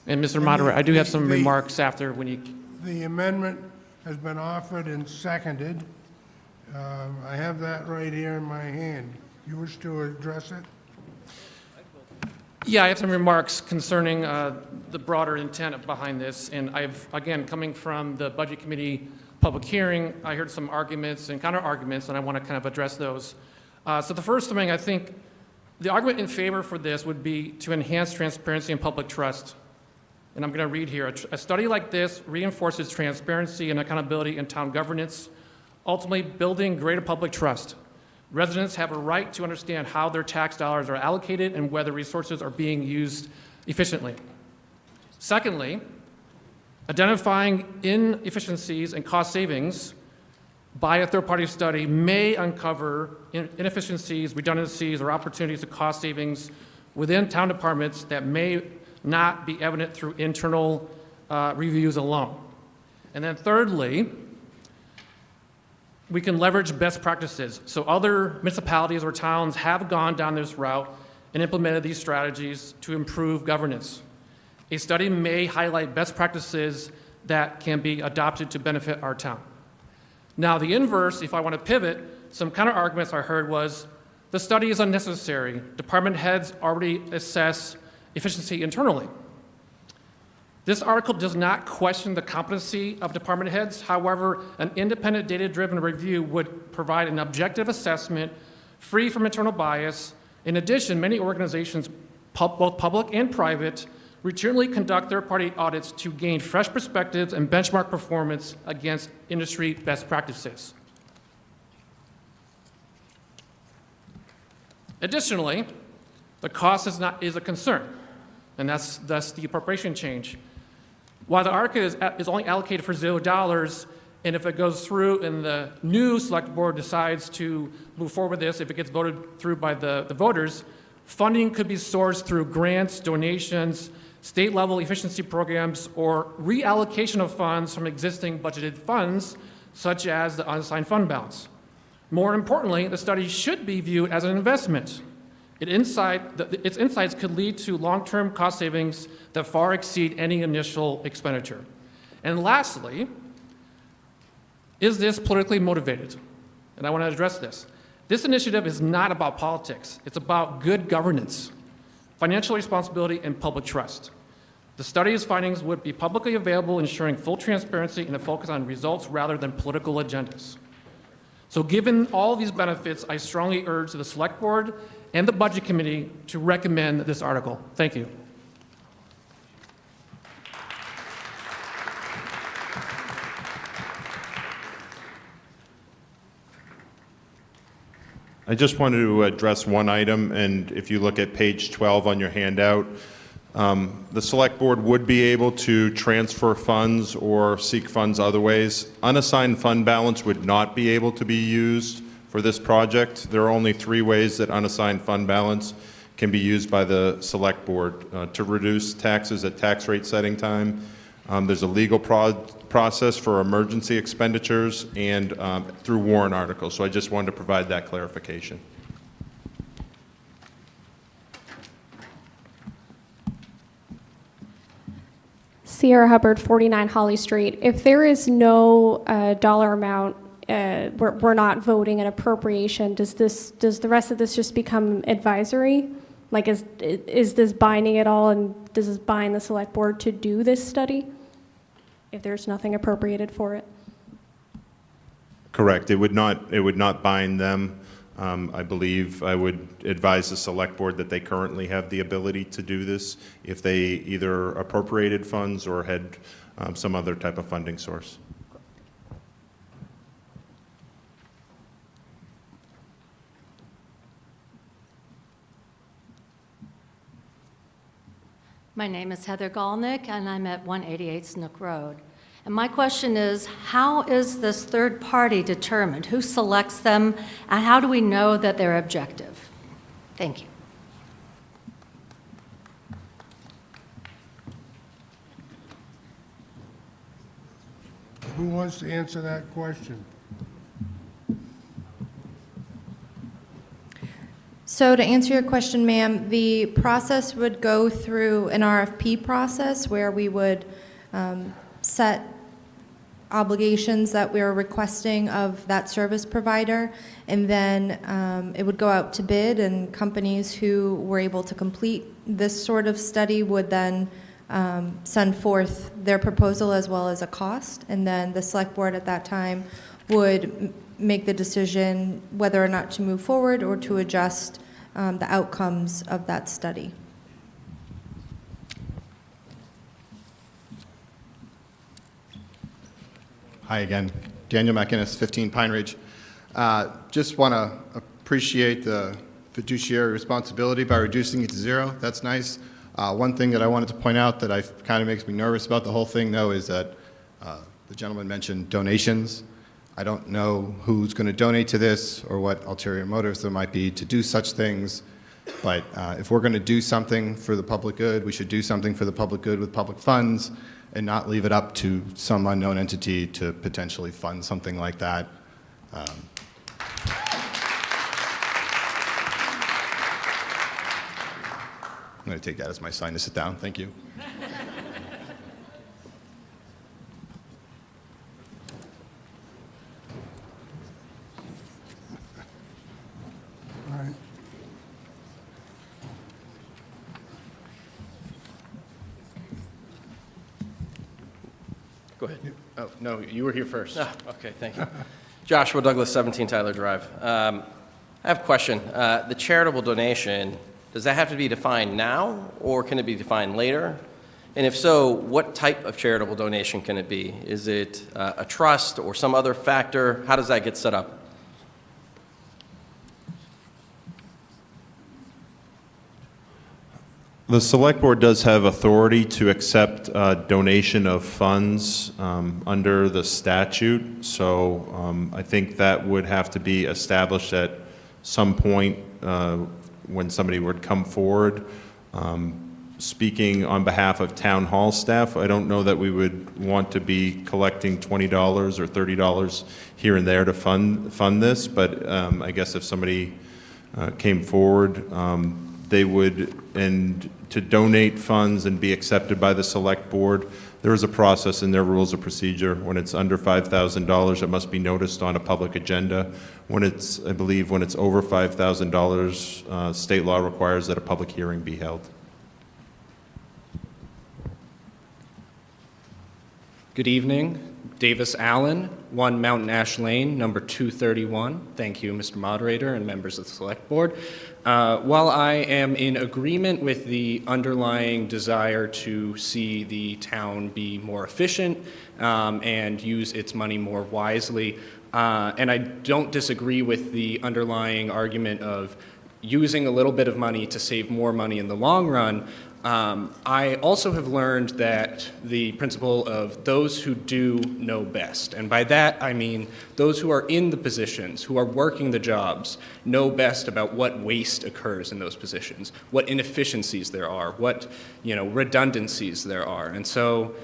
And Mr. Moderator, I do have some remarks after when you... The amendment has been offered and seconded. I have that right here in my hand. You wish to address it? Yeah, I have some remarks concerning the broader intent behind this. And I've, again, coming from the Budget Committee public hearing, I heard some arguments and counter-arguments, and I want to kind of address those. So the first thing, I think, the argument in favor for this would be to enhance transparency and public trust. And I'm going to read here. A study like this reinforces transparency and accountability in town governance, ultimately building greater public trust. Residents have a right to understand how their tax dollars are allocated and whether resources are being used efficiently. Secondly, identifying inefficiencies and cost savings by a third-party study may uncover inefficiencies, redundancies, or opportunities to cost savings within town departments that may not be evident through internal reviews alone. And then thirdly, we can leverage best practices. So other municipalities or towns have gone down this route and implemented these strategies to improve governance. A study may highlight best practices that can be adopted to benefit our town. Now, the inverse, if I want to pivot, some counter arguments I heard was the study is unnecessary. Department heads already assess efficiency internally. This article does not question the competency of department heads. However, an independent data-driven review would provide an objective assessment free from internal bias. In addition, many organizations, both public and private, routinely conduct third-party audits to gain fresh perspectives and benchmark performance against industry best practices. Additionally, the cost is a concern, and that's the appropriation change. While the ARCA is only allocated for $0, and if it goes through and the new select board decides to move forward with this, if it gets voted through by the voters, funding could be sourced through grants, donations, state-level efficiency programs, or reallocation of funds from existing budgeted funds, such as the unassigned fund balance. More importantly, the study should be viewed as an investment. Its insights could lead to long-term cost savings that far exceed any initial expenditure. And lastly, is this politically motivated? And I want to address this. This initiative is not about politics. It's about good governance, financial responsibility, and public trust. The study's findings would be publicly available, ensuring full transparency and a focus on results rather than political agendas. So given all these benefits, I strongly urge the Select Board and the Budget Committee to recommend this article. Thank you. I just wanted to address one item, and if you look at page 12 on your handout, the Select Board would be able to transfer funds or seek funds other ways. Unassigned fund balance would not be able to be used for this project. There are only 3 ways that unassigned fund balance can be used by the Select Board to reduce taxes at tax rate setting time. There's a legal process for emergency expenditures and through warrant articles. So I just wanted to provide that clarification. Sierra Hubbard, 49 Holly Street. If there is no dollar amount, we're not voting an appropriation, does the rest of this just become advisory? Like, is this binding at all, and does this bind the Select Board to do this study if there's nothing appropriated for it? Correct. It would not bind them. I believe I would advise the Select Board that they currently have the ability to do this if they either appropriated funds or had some other type of funding source. My name is Heather Galnick, and I'm at 188 Snook Road. And my question is, how is this third party determined? Who selects them, and how do we know that they're objective? Thank you. Who wants to answer that question? So to answer your question, ma'am, the process would go through an RFP process where we would set obligations that we're requesting of that service provider, and then it would go out to bid, and companies who were able to complete this sort of study would then send forth their proposal as well as a cost, and then the Select Board at that time would make the decision whether or not to move forward or to adjust the outcomes of that study. Hi again. Daniel McInnes, 15 Pine Ridge. Just want to appreciate the fiduciary responsibility by reducing it to 0. That's nice. One thing that I wanted to point out that kind of makes me nervous about the whole thing, though, is that the gentleman mentioned donations. I don't know who's going to donate to this or what ulterior motives there might be to do such things, but if we're going to do something for the public good, we should do something for the public good with public funds and not leave it up to some unknown entity to potentially fund something like that. I'm going to take that as my sign to sit down. Thank you. All right. Go ahead. Oh, no, you were here first. Oh, okay, thank you. Joshua Douglas, 17 Tyler Drive. I have a question. The charitable donation Does that have to be defined now, or can it be defined later? And if so, what type of charitable donation can it be? Is it a trust or some other factor? How does that get set up? The Select Board does have authority to accept donation of funds under the statute, so I think that would have to be established at some point when somebody would come forward. Speaking on behalf of Town Hall staff, I don't know that we would want to be collecting $20 or $30 here and there to fund this, but I guess if somebody came forward, they would, and to donate funds and be accepted by the Select Board, there is a process in their rules of procedure. When it's under $5,000, it must be noticed on a public agenda. When it's, I believe, when it's over $5,000, state law requires that a public hearing be held. Good evening. Davis Allen, 1 Mountain Ash Lane, number 231. Thank you, Mr. Moderator and members of the Select Board. While I am in agreement with the underlying desire to see the town be more efficient and use its money more wisely, and I don't disagree with the underlying argument of using a little bit of money to save more money in the long run, I also have learned that the principle of those who do know best, and by that I mean those who are in the positions, who are working the jobs, know best about what waste occurs in those positions, what inefficiencies there are, what redundancies there are. And so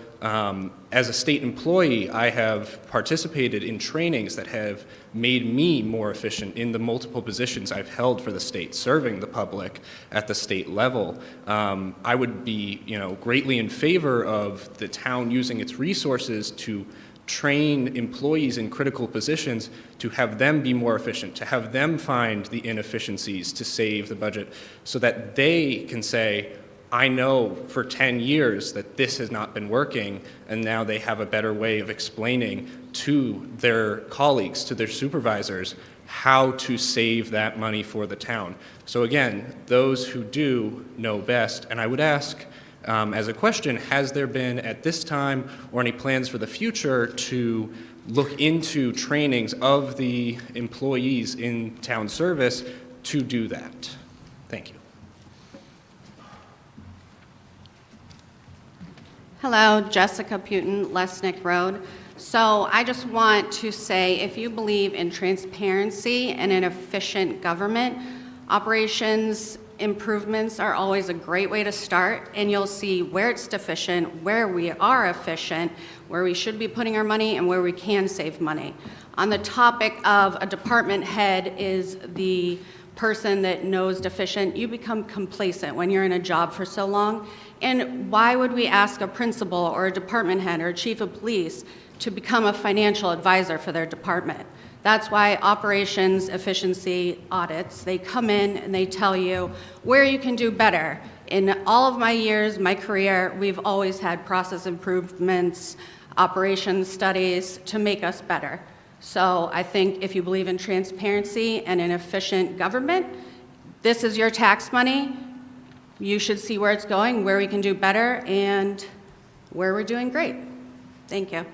as a state employee, I have participated in trainings that have made me more efficient in the multiple positions I've held for the state, serving the public at the state level. I would be, greatly in favor of the town using its resources to train employees in critical positions to have them be more efficient, to have them find the inefficiencies to save the budget so that they can say, I know for 10 years that this has not been working, and now they have a better way of explaining to their colleagues, to their supervisors, how to save that money for the town. So again, those who do know best, and I would ask, as a question, has there been at this time or any plans for the future to look into trainings of the employees in town service to do that? Thank you. Hello, Jessica Putin, Lesnick Road. So I just want to say, if you believe in transparency and an efficient government, operations improvements are always a great way to start, and you'll see where it's deficient, where we are efficient, where we should be putting our money, and where we can save money. On the topic of a department head is the person that knows deficient, you become complacent when you're in a job for so long. And why would we ask a principal or a department head or a chief of police to become a financial advisor for their department? That's why operations efficiency audits, they come in and they tell you where you can do better. In all of my years, my career, we've always had process improvements, operations studies to make us better. So I think if you believe in transparency and an efficient government, this is your tax money. You should see where it's going, where we can do better, and where we're doing great. Thank you.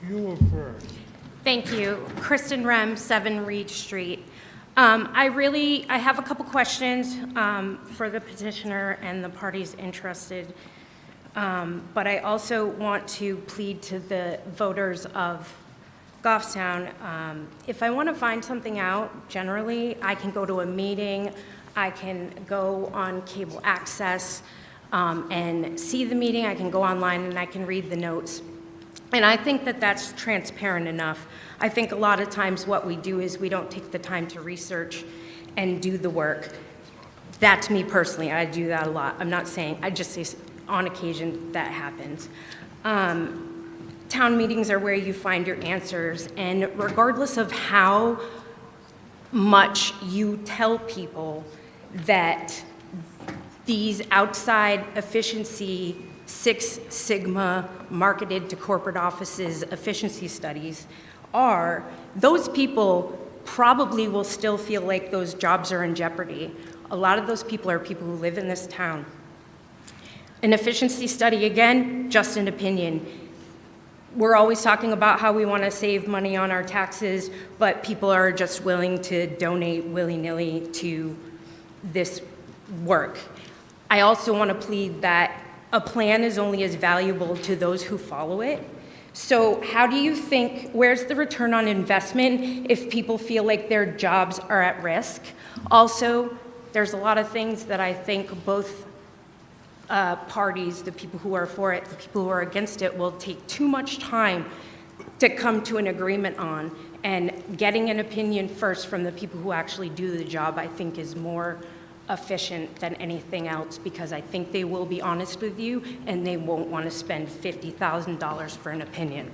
You were first. Thank you. Kristen Rem, 7 Reed Street. I have a couple questions for the petitioner and the parties interested, but I also want to plead to the voters of Goffstown. If I want to find something out, generally, I can go to a meeting, I can go on cable access and see the meeting, I can go online and I can read the notes. And I think that that's transparent enough. I think a lot of times what we do is we don't take the time to research and do the work. That's me personally, I do that a lot. I'm not saying, I just say on occasion that happens. Town meetings are where you find your answers, and regardless of how much you tell people that these outside efficiency, Six Sigma, marketed to corporate offices efficiency studies are, those people probably will still feel like those jobs are in jeopardy. A lot of those people are people who live in this town. An efficiency study, again, just an opinion. We're always talking about how we want to save money on our taxes, but people are just willing to donate willy-nilly to this work. I also want to plead that a plan is only as valuable to those who follow it. So how do you think, where's the return on investment if people feel like their jobs are at risk? Also, there's a lot of things that I think both parties, the people who are for it, the people who are against it, will take too much time to come to an agreement on. And getting an opinion first from the people who actually do the job, I think, is more efficient than anything else, because I think they will be honest with you and they won't want to spend $50,000 for an opinion.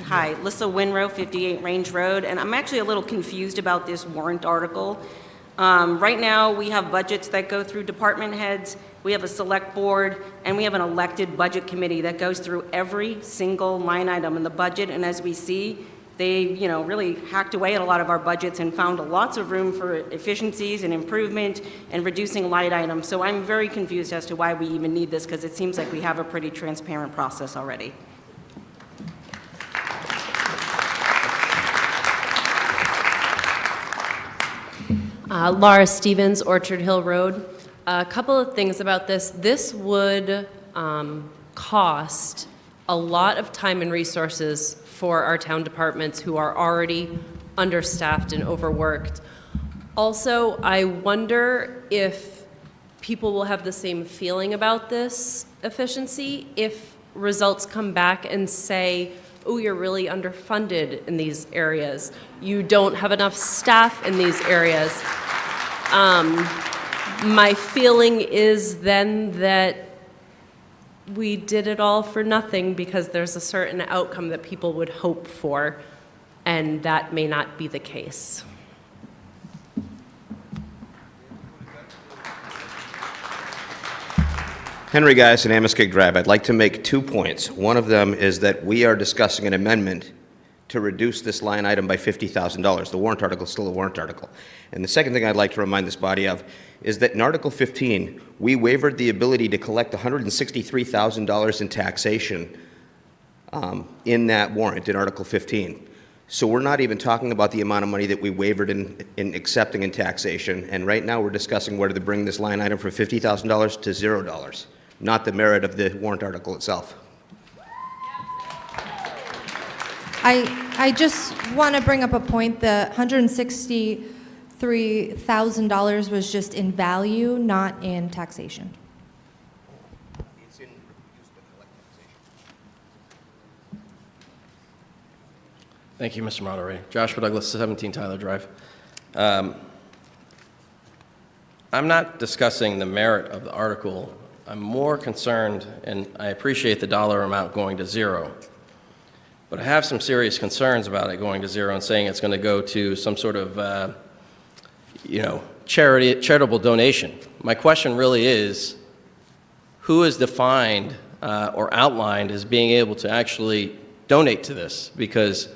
Hi, Lissa Winrow, 58 Range Road, and I'm actually a little confused about this warrant article. Right now, we have budgets that go through department heads, we have a select board, and we have an elected budget committee that goes through every single line item in the budget, and as we see, they, really hacked away at a lot of our budgets and found lots of room for efficiencies and improvement and reducing line items. So I'm very confused as to why we even need this, because it seems like we have a pretty transparent process already. Laura Stevens, Orchard Hill Road. A couple of things about this. This would cost a lot of time and resources for our town departments who are already understaffed and overworked. Also, I wonder if people will have the same feeling about this efficiency if results come back and say, oh, you're really underfunded in these areas. You don't have enough staff in these areas. My feeling is then that we did it all for nothing because there's a certain outcome that people would hope for, and that may not be the case. Henry Geis and Amoskeag Drive. I'd like to make 2 points. One of them is that we are discussing an amendment to reduce this line item by $50,000. The warrant article is still a warrant article. And the second thing I'd like to remind this body of is that in Article 15, we waived the ability to collect $163,000 in taxation in that warrant in Article 15. So we're not even talking about the amount of money that we waived in accepting in taxation. And right now we're discussing whether to bring this line item from $50,000 to $0, not the merit of the warrant article itself. I just want to bring up a point. The $163,000 was just in value, not in taxation. Thank you, Mr. Moderator. Joshua Douglas, 17 Tyler Drive. I'm not discussing the merit of the article. I'm more concerned, and I appreciate the dollar amount going to zero, but I have some serious concerns about it going to zero and saying it's going to go to some sort of, charitable donation. My question really is, who is defined or outlined as being able to actually donate to this? Because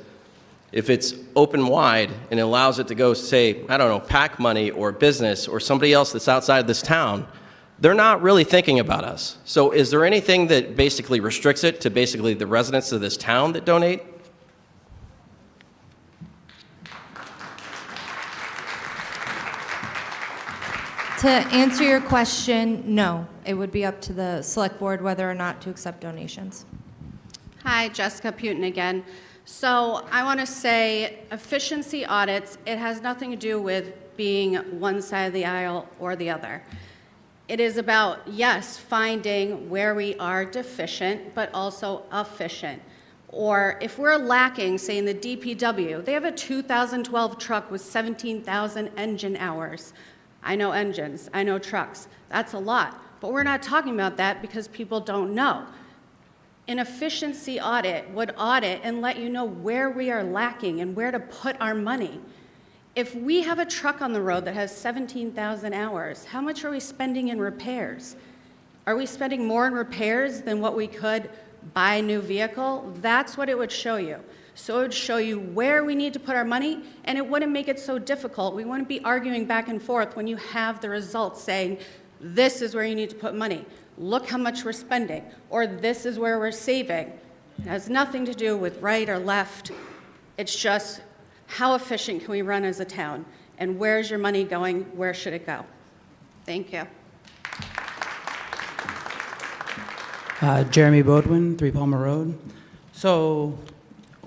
if it's open wide and it allows it to go, say, I don't know, PAC money or business or somebody else that's outside this town, they're not really thinking about us. So is there anything that basically restricts it to basically the residents of this town that donate? To answer your question, no. It would be up to the select board whether or not to accept donations. Hi, Jessica Putin again. So I want to say efficiency audits, it has nothing to do with being one side of the aisle or the other. It is about, yes, finding where we are deficient, but also efficient. Or if we're lacking, say in the DPW, they have a 2012 truck with 17,000 engine hours. I know engines, I know trucks. That's a lot. But we're not talking about that because people don't know. An efficiency audit would audit and let you know where we are lacking and where to put our money. If we have a truck on the road that has 17,000 hours, how much are we spending in repairs? Are we spending more in repairs than what we could buy a new vehicle? That's what it would show you. So it would show you where we need to put our money, and it wouldn't make it so difficult. We wouldn't be arguing back and forth when you have the results saying, this is where you need to put money. Look how much we're spending, or this is where we're saving. It has nothing to do with right or left. It's just how efficient can we run as a town, and where's your money going? Where should it go? Thank you. Jeremy Bodwin, 3 Palmer Road. So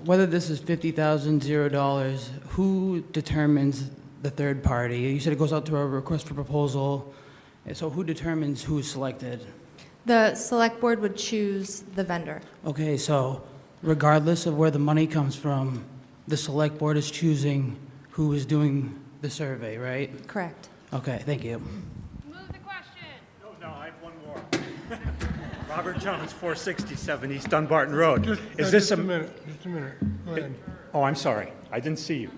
whether this is $50,000, $0, who determines the third party? You said it goes out to a request for proposal. So who determines who's selected? The select board would choose the vendor. Okay, so regardless of where the money comes from, the select board is choosing who is doing the survey, right? Correct. Okay, thank you. No, I have one more. Robert Jones, 467 East Dunbarton Road. Just a minute. Go ahead. Oh, I'm sorry. I didn't see you.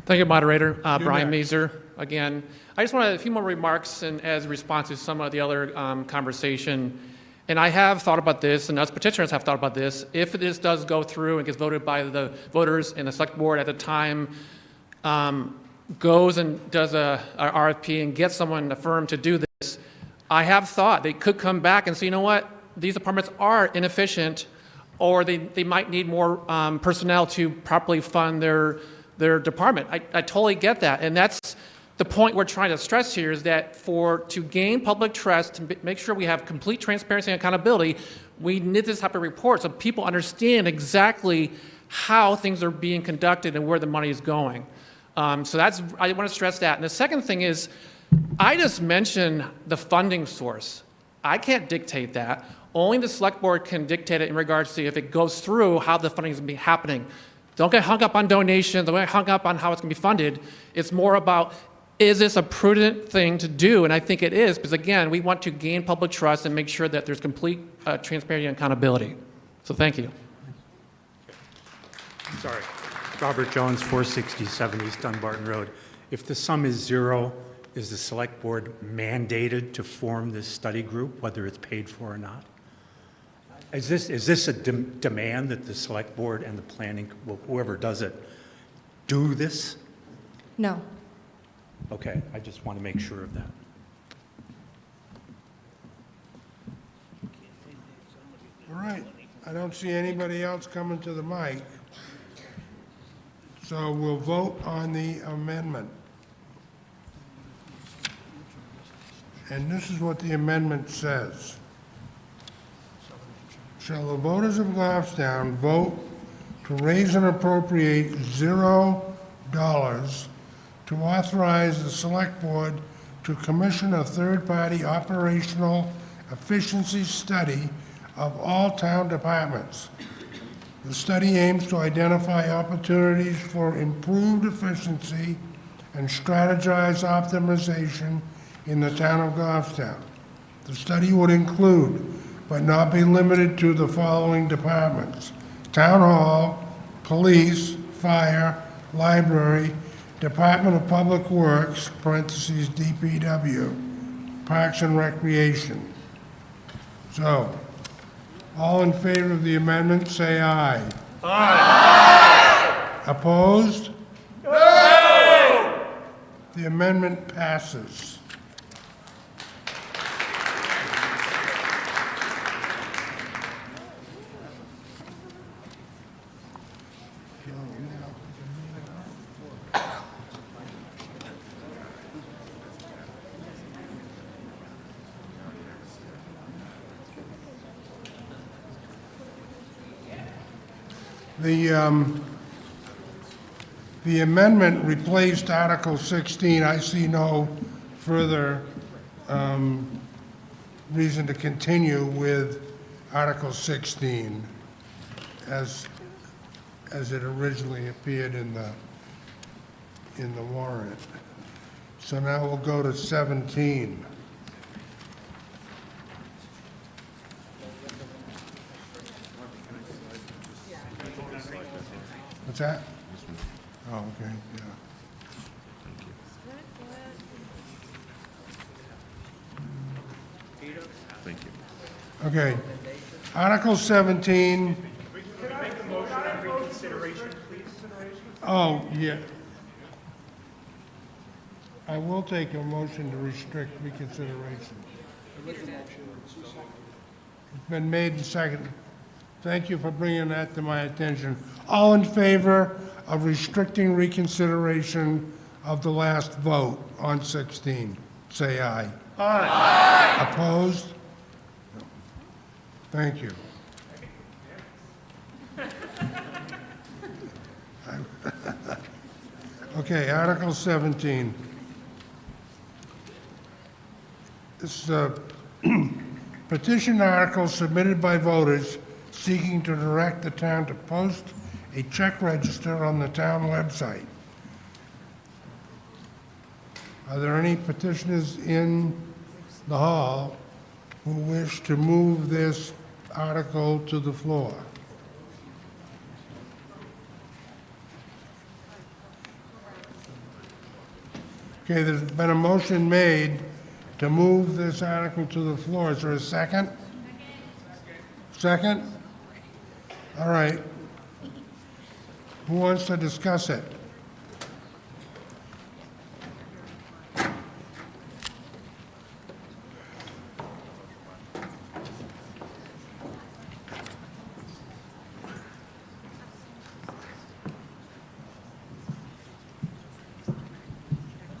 Thank you, moderator. You're Brian next. Mazer, again. I just wanted a few more remarks and as a response to some of the other conversation. And I have thought about this, and us petitioners have thought about this. If this does go through and gets voted by the voters and the select board at the time, goes and does a RFP and gets someone, a firm to do this, I have thought they could come back and say, you know what, these departments are inefficient, or they might need more personnel to properly fund their department. I totally get that, and that's the point we're trying to stress here, is that to gain public trust, to make sure we have complete transparency and accountability, we need this type of report so people understand exactly how things are being conducted and where the money is going. So I want to stress that. And the second thing is, I just mentioned the funding source. I can't dictate that. Only the select board can dictate it in regards to if it goes through, how the funding is going to be happening. Don't get hung up on donations, don't get hung up on how it's going to be funded. It's more about, is this a prudent thing to do? And I think it is, because again, we want to gain public trust and make sure that there's complete transparency and accountability. So thank you. Sorry. Robert Jones, 467 East Dunbarton Road. If the sum is 0, is the select board mandated to form this study group, whether it's paid for or not? Is this a demand that the select board and the planning, whoever does it, do this? No. Okay, I just want to make sure of that. All right. I don't see anybody else coming to the mic. So we'll vote on the amendment. And this is what the amendment says. Shall the voters of Goffstown vote to raise and appropriate $0 to authorize the select board to commission a third-party operational efficiency study of all town departments. The study aims to identify opportunities for improved efficiency and strategize optimization in the town of Goffstown. The study would include, but not be limited to, the following departments: Town Hall, Police, Fire, Library, Department of Public Works, parentheses DPW, Parks and Recreation. So, all in favor of the amendment, say aye. Aye. Opposed? No! The amendment passes. The amendment replaced Article 16. I see no further reason to continue with Article 16 as it originally appeared in the warrant. So now we'll go to 17. What's that? Oh, okay, yeah. Thank you. Okay. Article 17. Can I make a motion on reconsideration, please? Oh, yeah. I will take a motion to restrict reconsideration. It's been made and seconded. Thank you for bringing that to my attention. All in favor of restricting reconsideration of the last vote on 16, say aye. Aye. Opposed? No. Thank you. Okay, Article 17. This is a petition article submitted by voters seeking to direct the town to post a check register on the town website. Are there any petitioners in the hall who wish to move this article to the floor? Okay, there's been a motion made to move this article to the floor. Is there a second? Second? All right. Who wants to discuss it?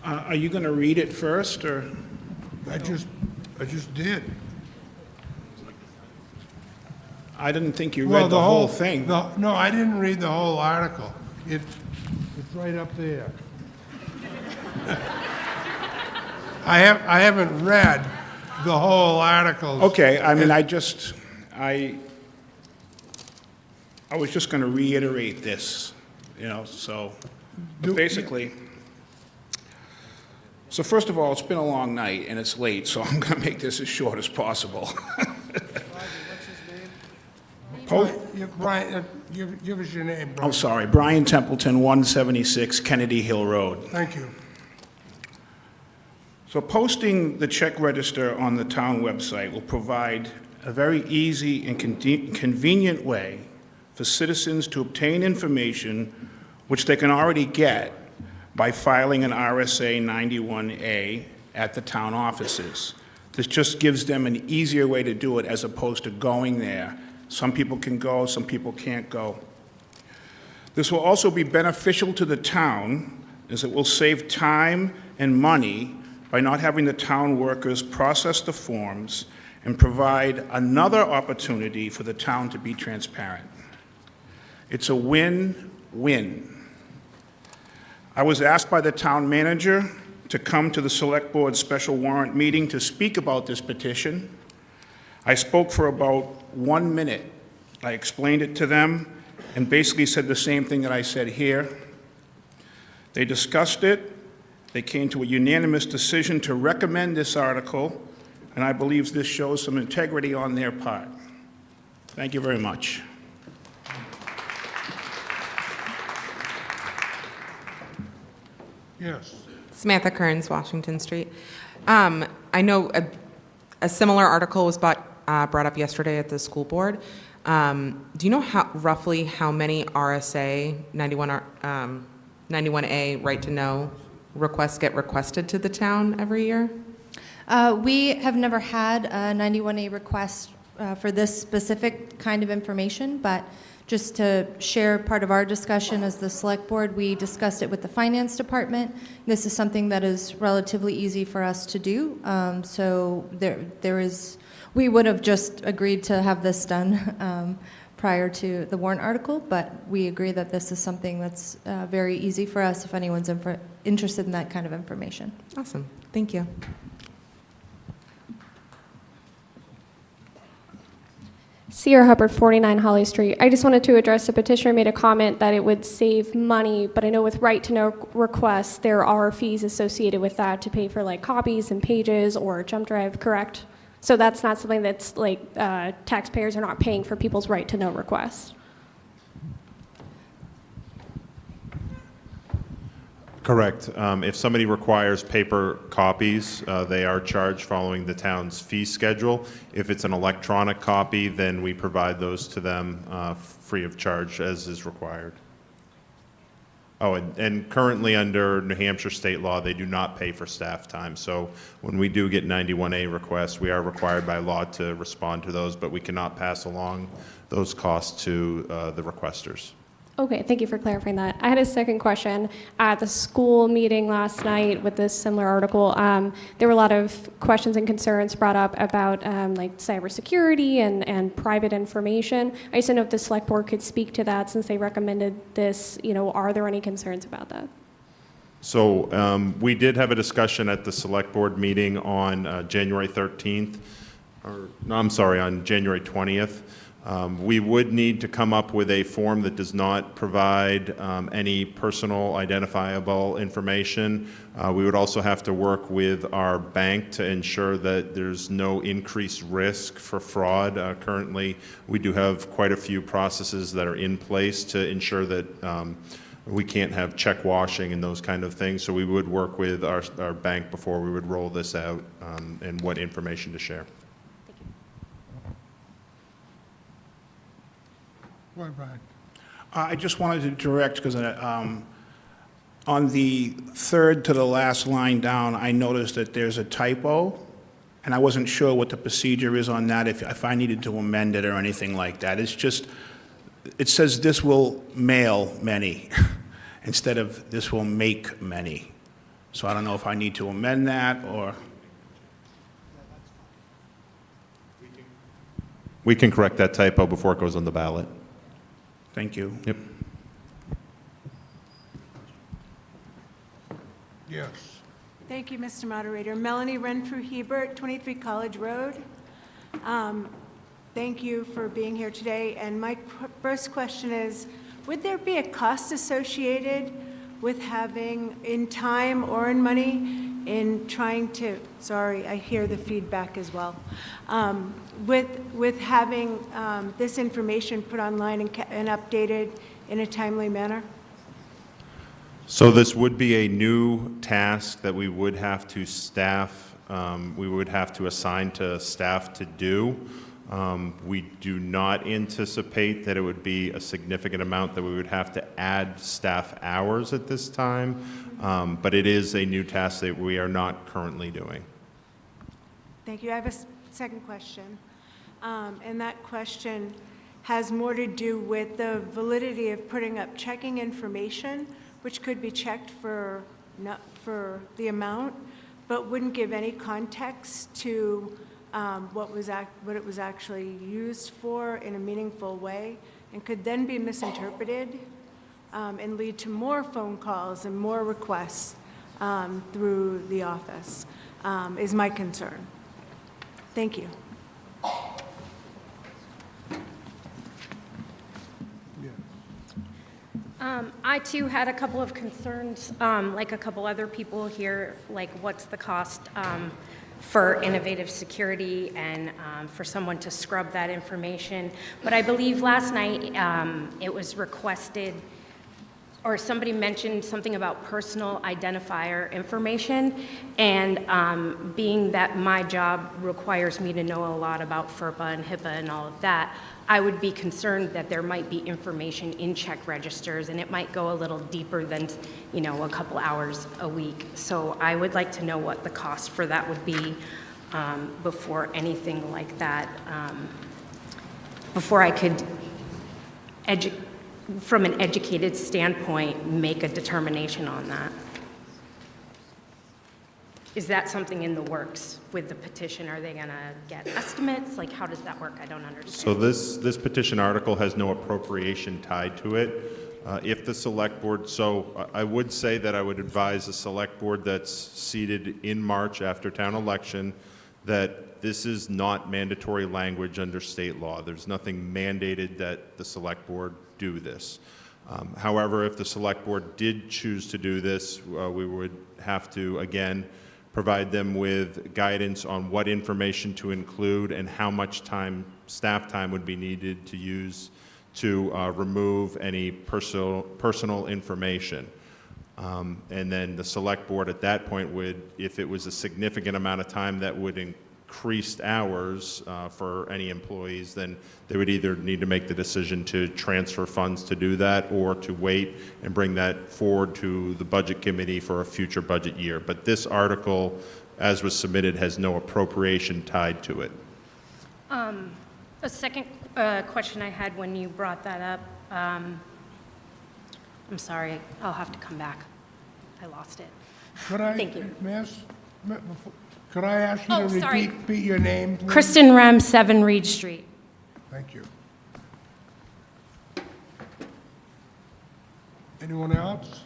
Are you going to read it first, or? I just did. I didn't think you read the whole thing. No, I didn't read the whole article. It's right up there. I haven't read the whole article. Okay, I mean, I was just going to reiterate this, so basically. So first of all, it's been a long night and it's late, so I'm going to make this as short as possible. Brian, give us your name, Brian. I'm sorry, Brian Templeton, 176 Kennedy Hill Road. Thank you. So posting the check register on the town website will provide a very easy and convenient way for citizens to obtain information which they can already get by filing an RSA 91A at the town offices. This just gives them an easier way to do it as opposed to going there. Some people can go, some people can't go. This will also be beneficial to the town, as it will save time and money by not having the town workers process the forms and provide another opportunity for the town to be transparent. It's a win-win. I was asked by the town manager to come to the Select Board special warrant meeting to speak about this petition. I spoke for about 1 minute. I explained it to them and basically said the same thing that I said here. They discussed it. They came to a unanimous decision to recommend this article, and I believe this shows some integrity on their part. Thank you very much. Yes. Samantha Kearns, Washington Street. I know a similar article was brought up yesterday at the school board. Do you know roughly how many RSA 91A right to know requests get requested to the town every year? We have never had a 91A request for this specific kind of information, but just to share part of our discussion as the select board, we discussed it with the finance department. This is something that is relatively easy for us to do. So we would have just agreed to have this done prior to the warrant article, but we agree that this is something that's very easy for us if anyone's interested in that kind of information. Awesome. Thank you. Sierra Hubbard, 49 Holly Street. I just wanted to address the petitioner made a comment that it would save money, but I know with right-to-know requests, there are fees associated with that to pay for like copies and pages or jump drive, correct? So that's not something that's like taxpayers are not paying for people's right-to-know requests. Correct. If somebody requires paper copies, they are charged following the town's fee schedule. If it's an electronic copy, then we provide those to them free of charge as is required. Oh, and currently under New Hampshire state law, they do not pay for staff time. So when we do get 91A requests, we are required by law to respond to those, but we cannot pass along those costs to the requesters. Okay, thank you for clarifying that. I had a second question. At the school meeting last night with this similar article, there were a lot of questions and concerns brought up about like cybersecurity and private information. I just didn't know if the select board could speak to that since they recommended this. You know, are there any concerns about that? So we did have a discussion at the select board meeting on January 13th, or no, I'm sorry, on January 20th. We would need to come up with a form that does not provide any personal identifiable information. We would also have to work with our bank to ensure that there's no increased risk for fraud. Currently, we do have quite a few processes that are in place to ensure that we can't have check washing and those kind of things. So we would work with our bank before we would roll this out and what information to share. Go ahead, Brian. I just wanted to direct, because on the third to the last line down, I noticed that there's a typo, and I wasn't sure what the procedure is on that, if I needed to amend it or anything like that. It's just, it says this will mail many, instead of this will make many. So I don't know if I need to amend that, or... We can correct that typo before it goes on the ballot. Thank you. Yep. Yes. Thank you, Mr. Moderator. Melanie Renfrew-Hebert, 23 College Road. Thank you for being here today. And my first question is, would there be a cost associated with having, in time or in money, in trying to, sorry, I hear the feedback as well, with having this information put online and updated in a timely manner? So this would be a new task that we would have to staff, we would have to assign to staff to do. We do not anticipate that it would be a significant amount that we would have to add staff hours at this time, but it is a new task that we are not currently doing. Thank you. I have a second question, and that question has more to do with the validity of putting up checking information, which could be checked for the amount, but wouldn't give any context to what it was actually used for in a meaningful way, and could then be misinterpreted and lead to more phone calls and more requests through the office, is my concern. Thank you. I too had a couple of concerns, like a couple other people here, like what's the cost for innovative security and for someone to scrub that information. But I believe last night it was requested, or somebody mentioned something about personal identifier information, and being that my job requires me to know a lot about FERPA and HIPAA and all of that, I would be concerned that there might be information in check registers, and it might go a little deeper than, you know, a couple hours a week. So I would like to know what the cost for that would be before anything like that, before I could, from an educated standpoint, make a determination on that. Is that something in the works with the petition? Are they going to get estimates? Like, how does that work? I don't understand. So this petition article has no appropriation tied to it. If the select board, so I would say that I would advise the select board that's seated in March after town election that this is not mandatory language under state law. There's nothing mandated that the select board do this. However, if the select board did choose to do this, we would have to, again, provide them with guidance on what information to include and how much time, staff time would be needed to use to remove any personal information. And then the select board at that point would, if it was a significant amount of time that would increase hours for any employees, then they would either need to make the decision to transfer funds to do that or to wait and bring that forward to the budget committee for a future budget year. But this article, as was submitted, has no appropriation tied to it. A second question I had when you brought that up, I'm sorry, I'll have to come back. I lost it. Thank you. Could I ask you to sorry. repeat your name, please? Kristen Rem, 7 Reed Street. Thank you. Anyone else?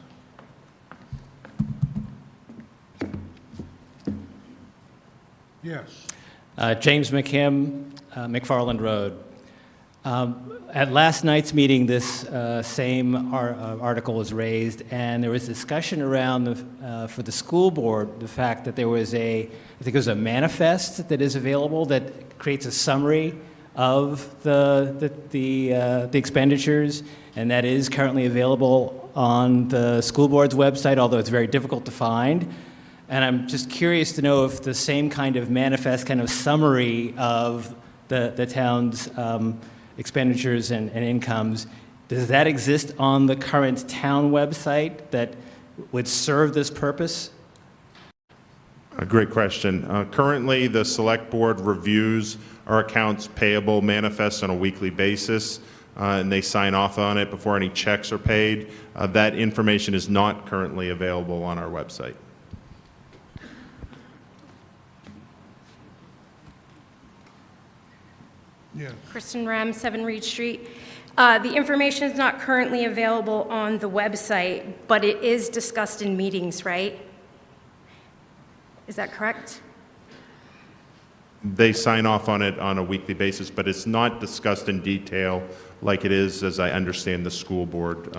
Yes. James McKim, McFarland Road. At last night's meeting, this same article was raised, and there was discussion around for the school board, the fact that there was I think it was a manifest that is available that creates a summary of the expenditures, and that is currently available on the school board's website, although it's very difficult to find. And I'm just curious to know if the same kind of manifest, kind of summary of the town's expenditures and incomes, does that exist on the current town website that would serve this purpose? A great question. Currently, the select board reviews our accounts payable manifest on a weekly basis, and they sign off on it before any checks are paid. That information is not currently available on our website. Yes. Kristen Rem, 7 Reed Street. The information is not currently available on the website, but it is discussed in meetings, right? Is that correct? They sign off on it on a weekly basis, but it's not discussed in detail like it is, as I understand, the school board,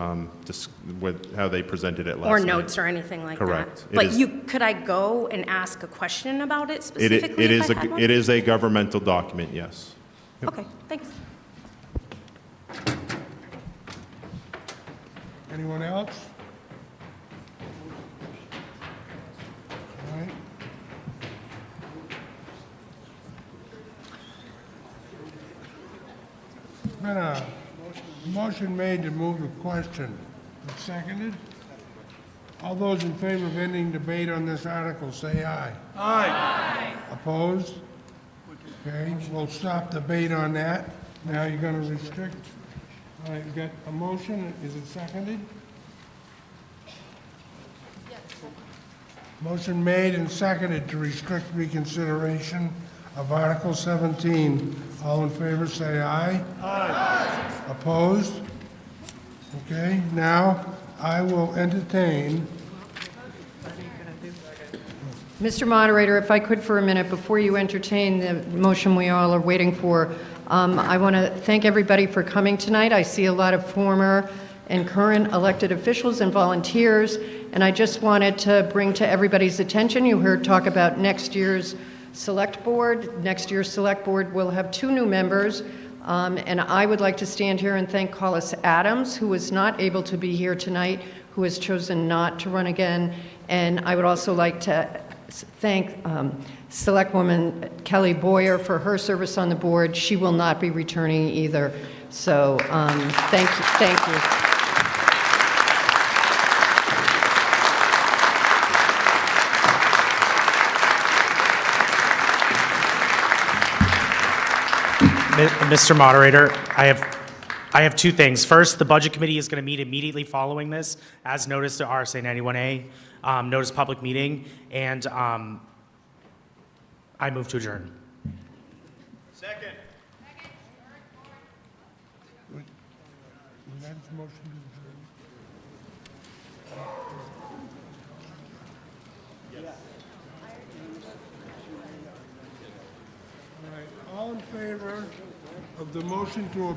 with how they presented it last Or night. notes or anything like Correct. that? It But is- could I go and ask a question about it specifically It if I had one? is a governmental document, yes. Okay, thanks. Anyone else? All right. Been a motion made to move the question. Seconded? All those in favor of ending debate on this article, say aye. Aye. Opposed? Okay, we'll stop debate on that. Now you're going to restrict. All right, we got a motion. Is it seconded? Yes. Motion made and seconded to restrict reconsideration of Article 17. All in favor, say aye. Aye. Opposed? Okay, now I will entertain. Mr. Moderator, if I could for a minute, before you entertain the motion we all are waiting for, I want to thank everybody for coming tonight. I see a lot of former and current elected officials and volunteers, and I just wanted to bring to everybody's attention, you heard talk about next year's select board. Next year's select board will have 2 new members, and I would like to stand here and thank Collis Adams, who was not able to be here tonight, who has chosen not to run again, and I would also like to thank Selectwoman Kelly Boyer for her service on the board. She will not be returning either. So thank you. Thank you. Mr. Moderator, I have 2 things. First, the Budget Committee is going to meet immediately following this, as noticed to RSA 91A, notice public meeting, and I move to adjourn. Second. That's motion to adjourn. All right, all in favor of the motion to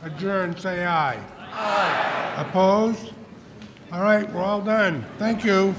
adjourn, say aye. Aye. Opposed? All right, we're all done. Thank you.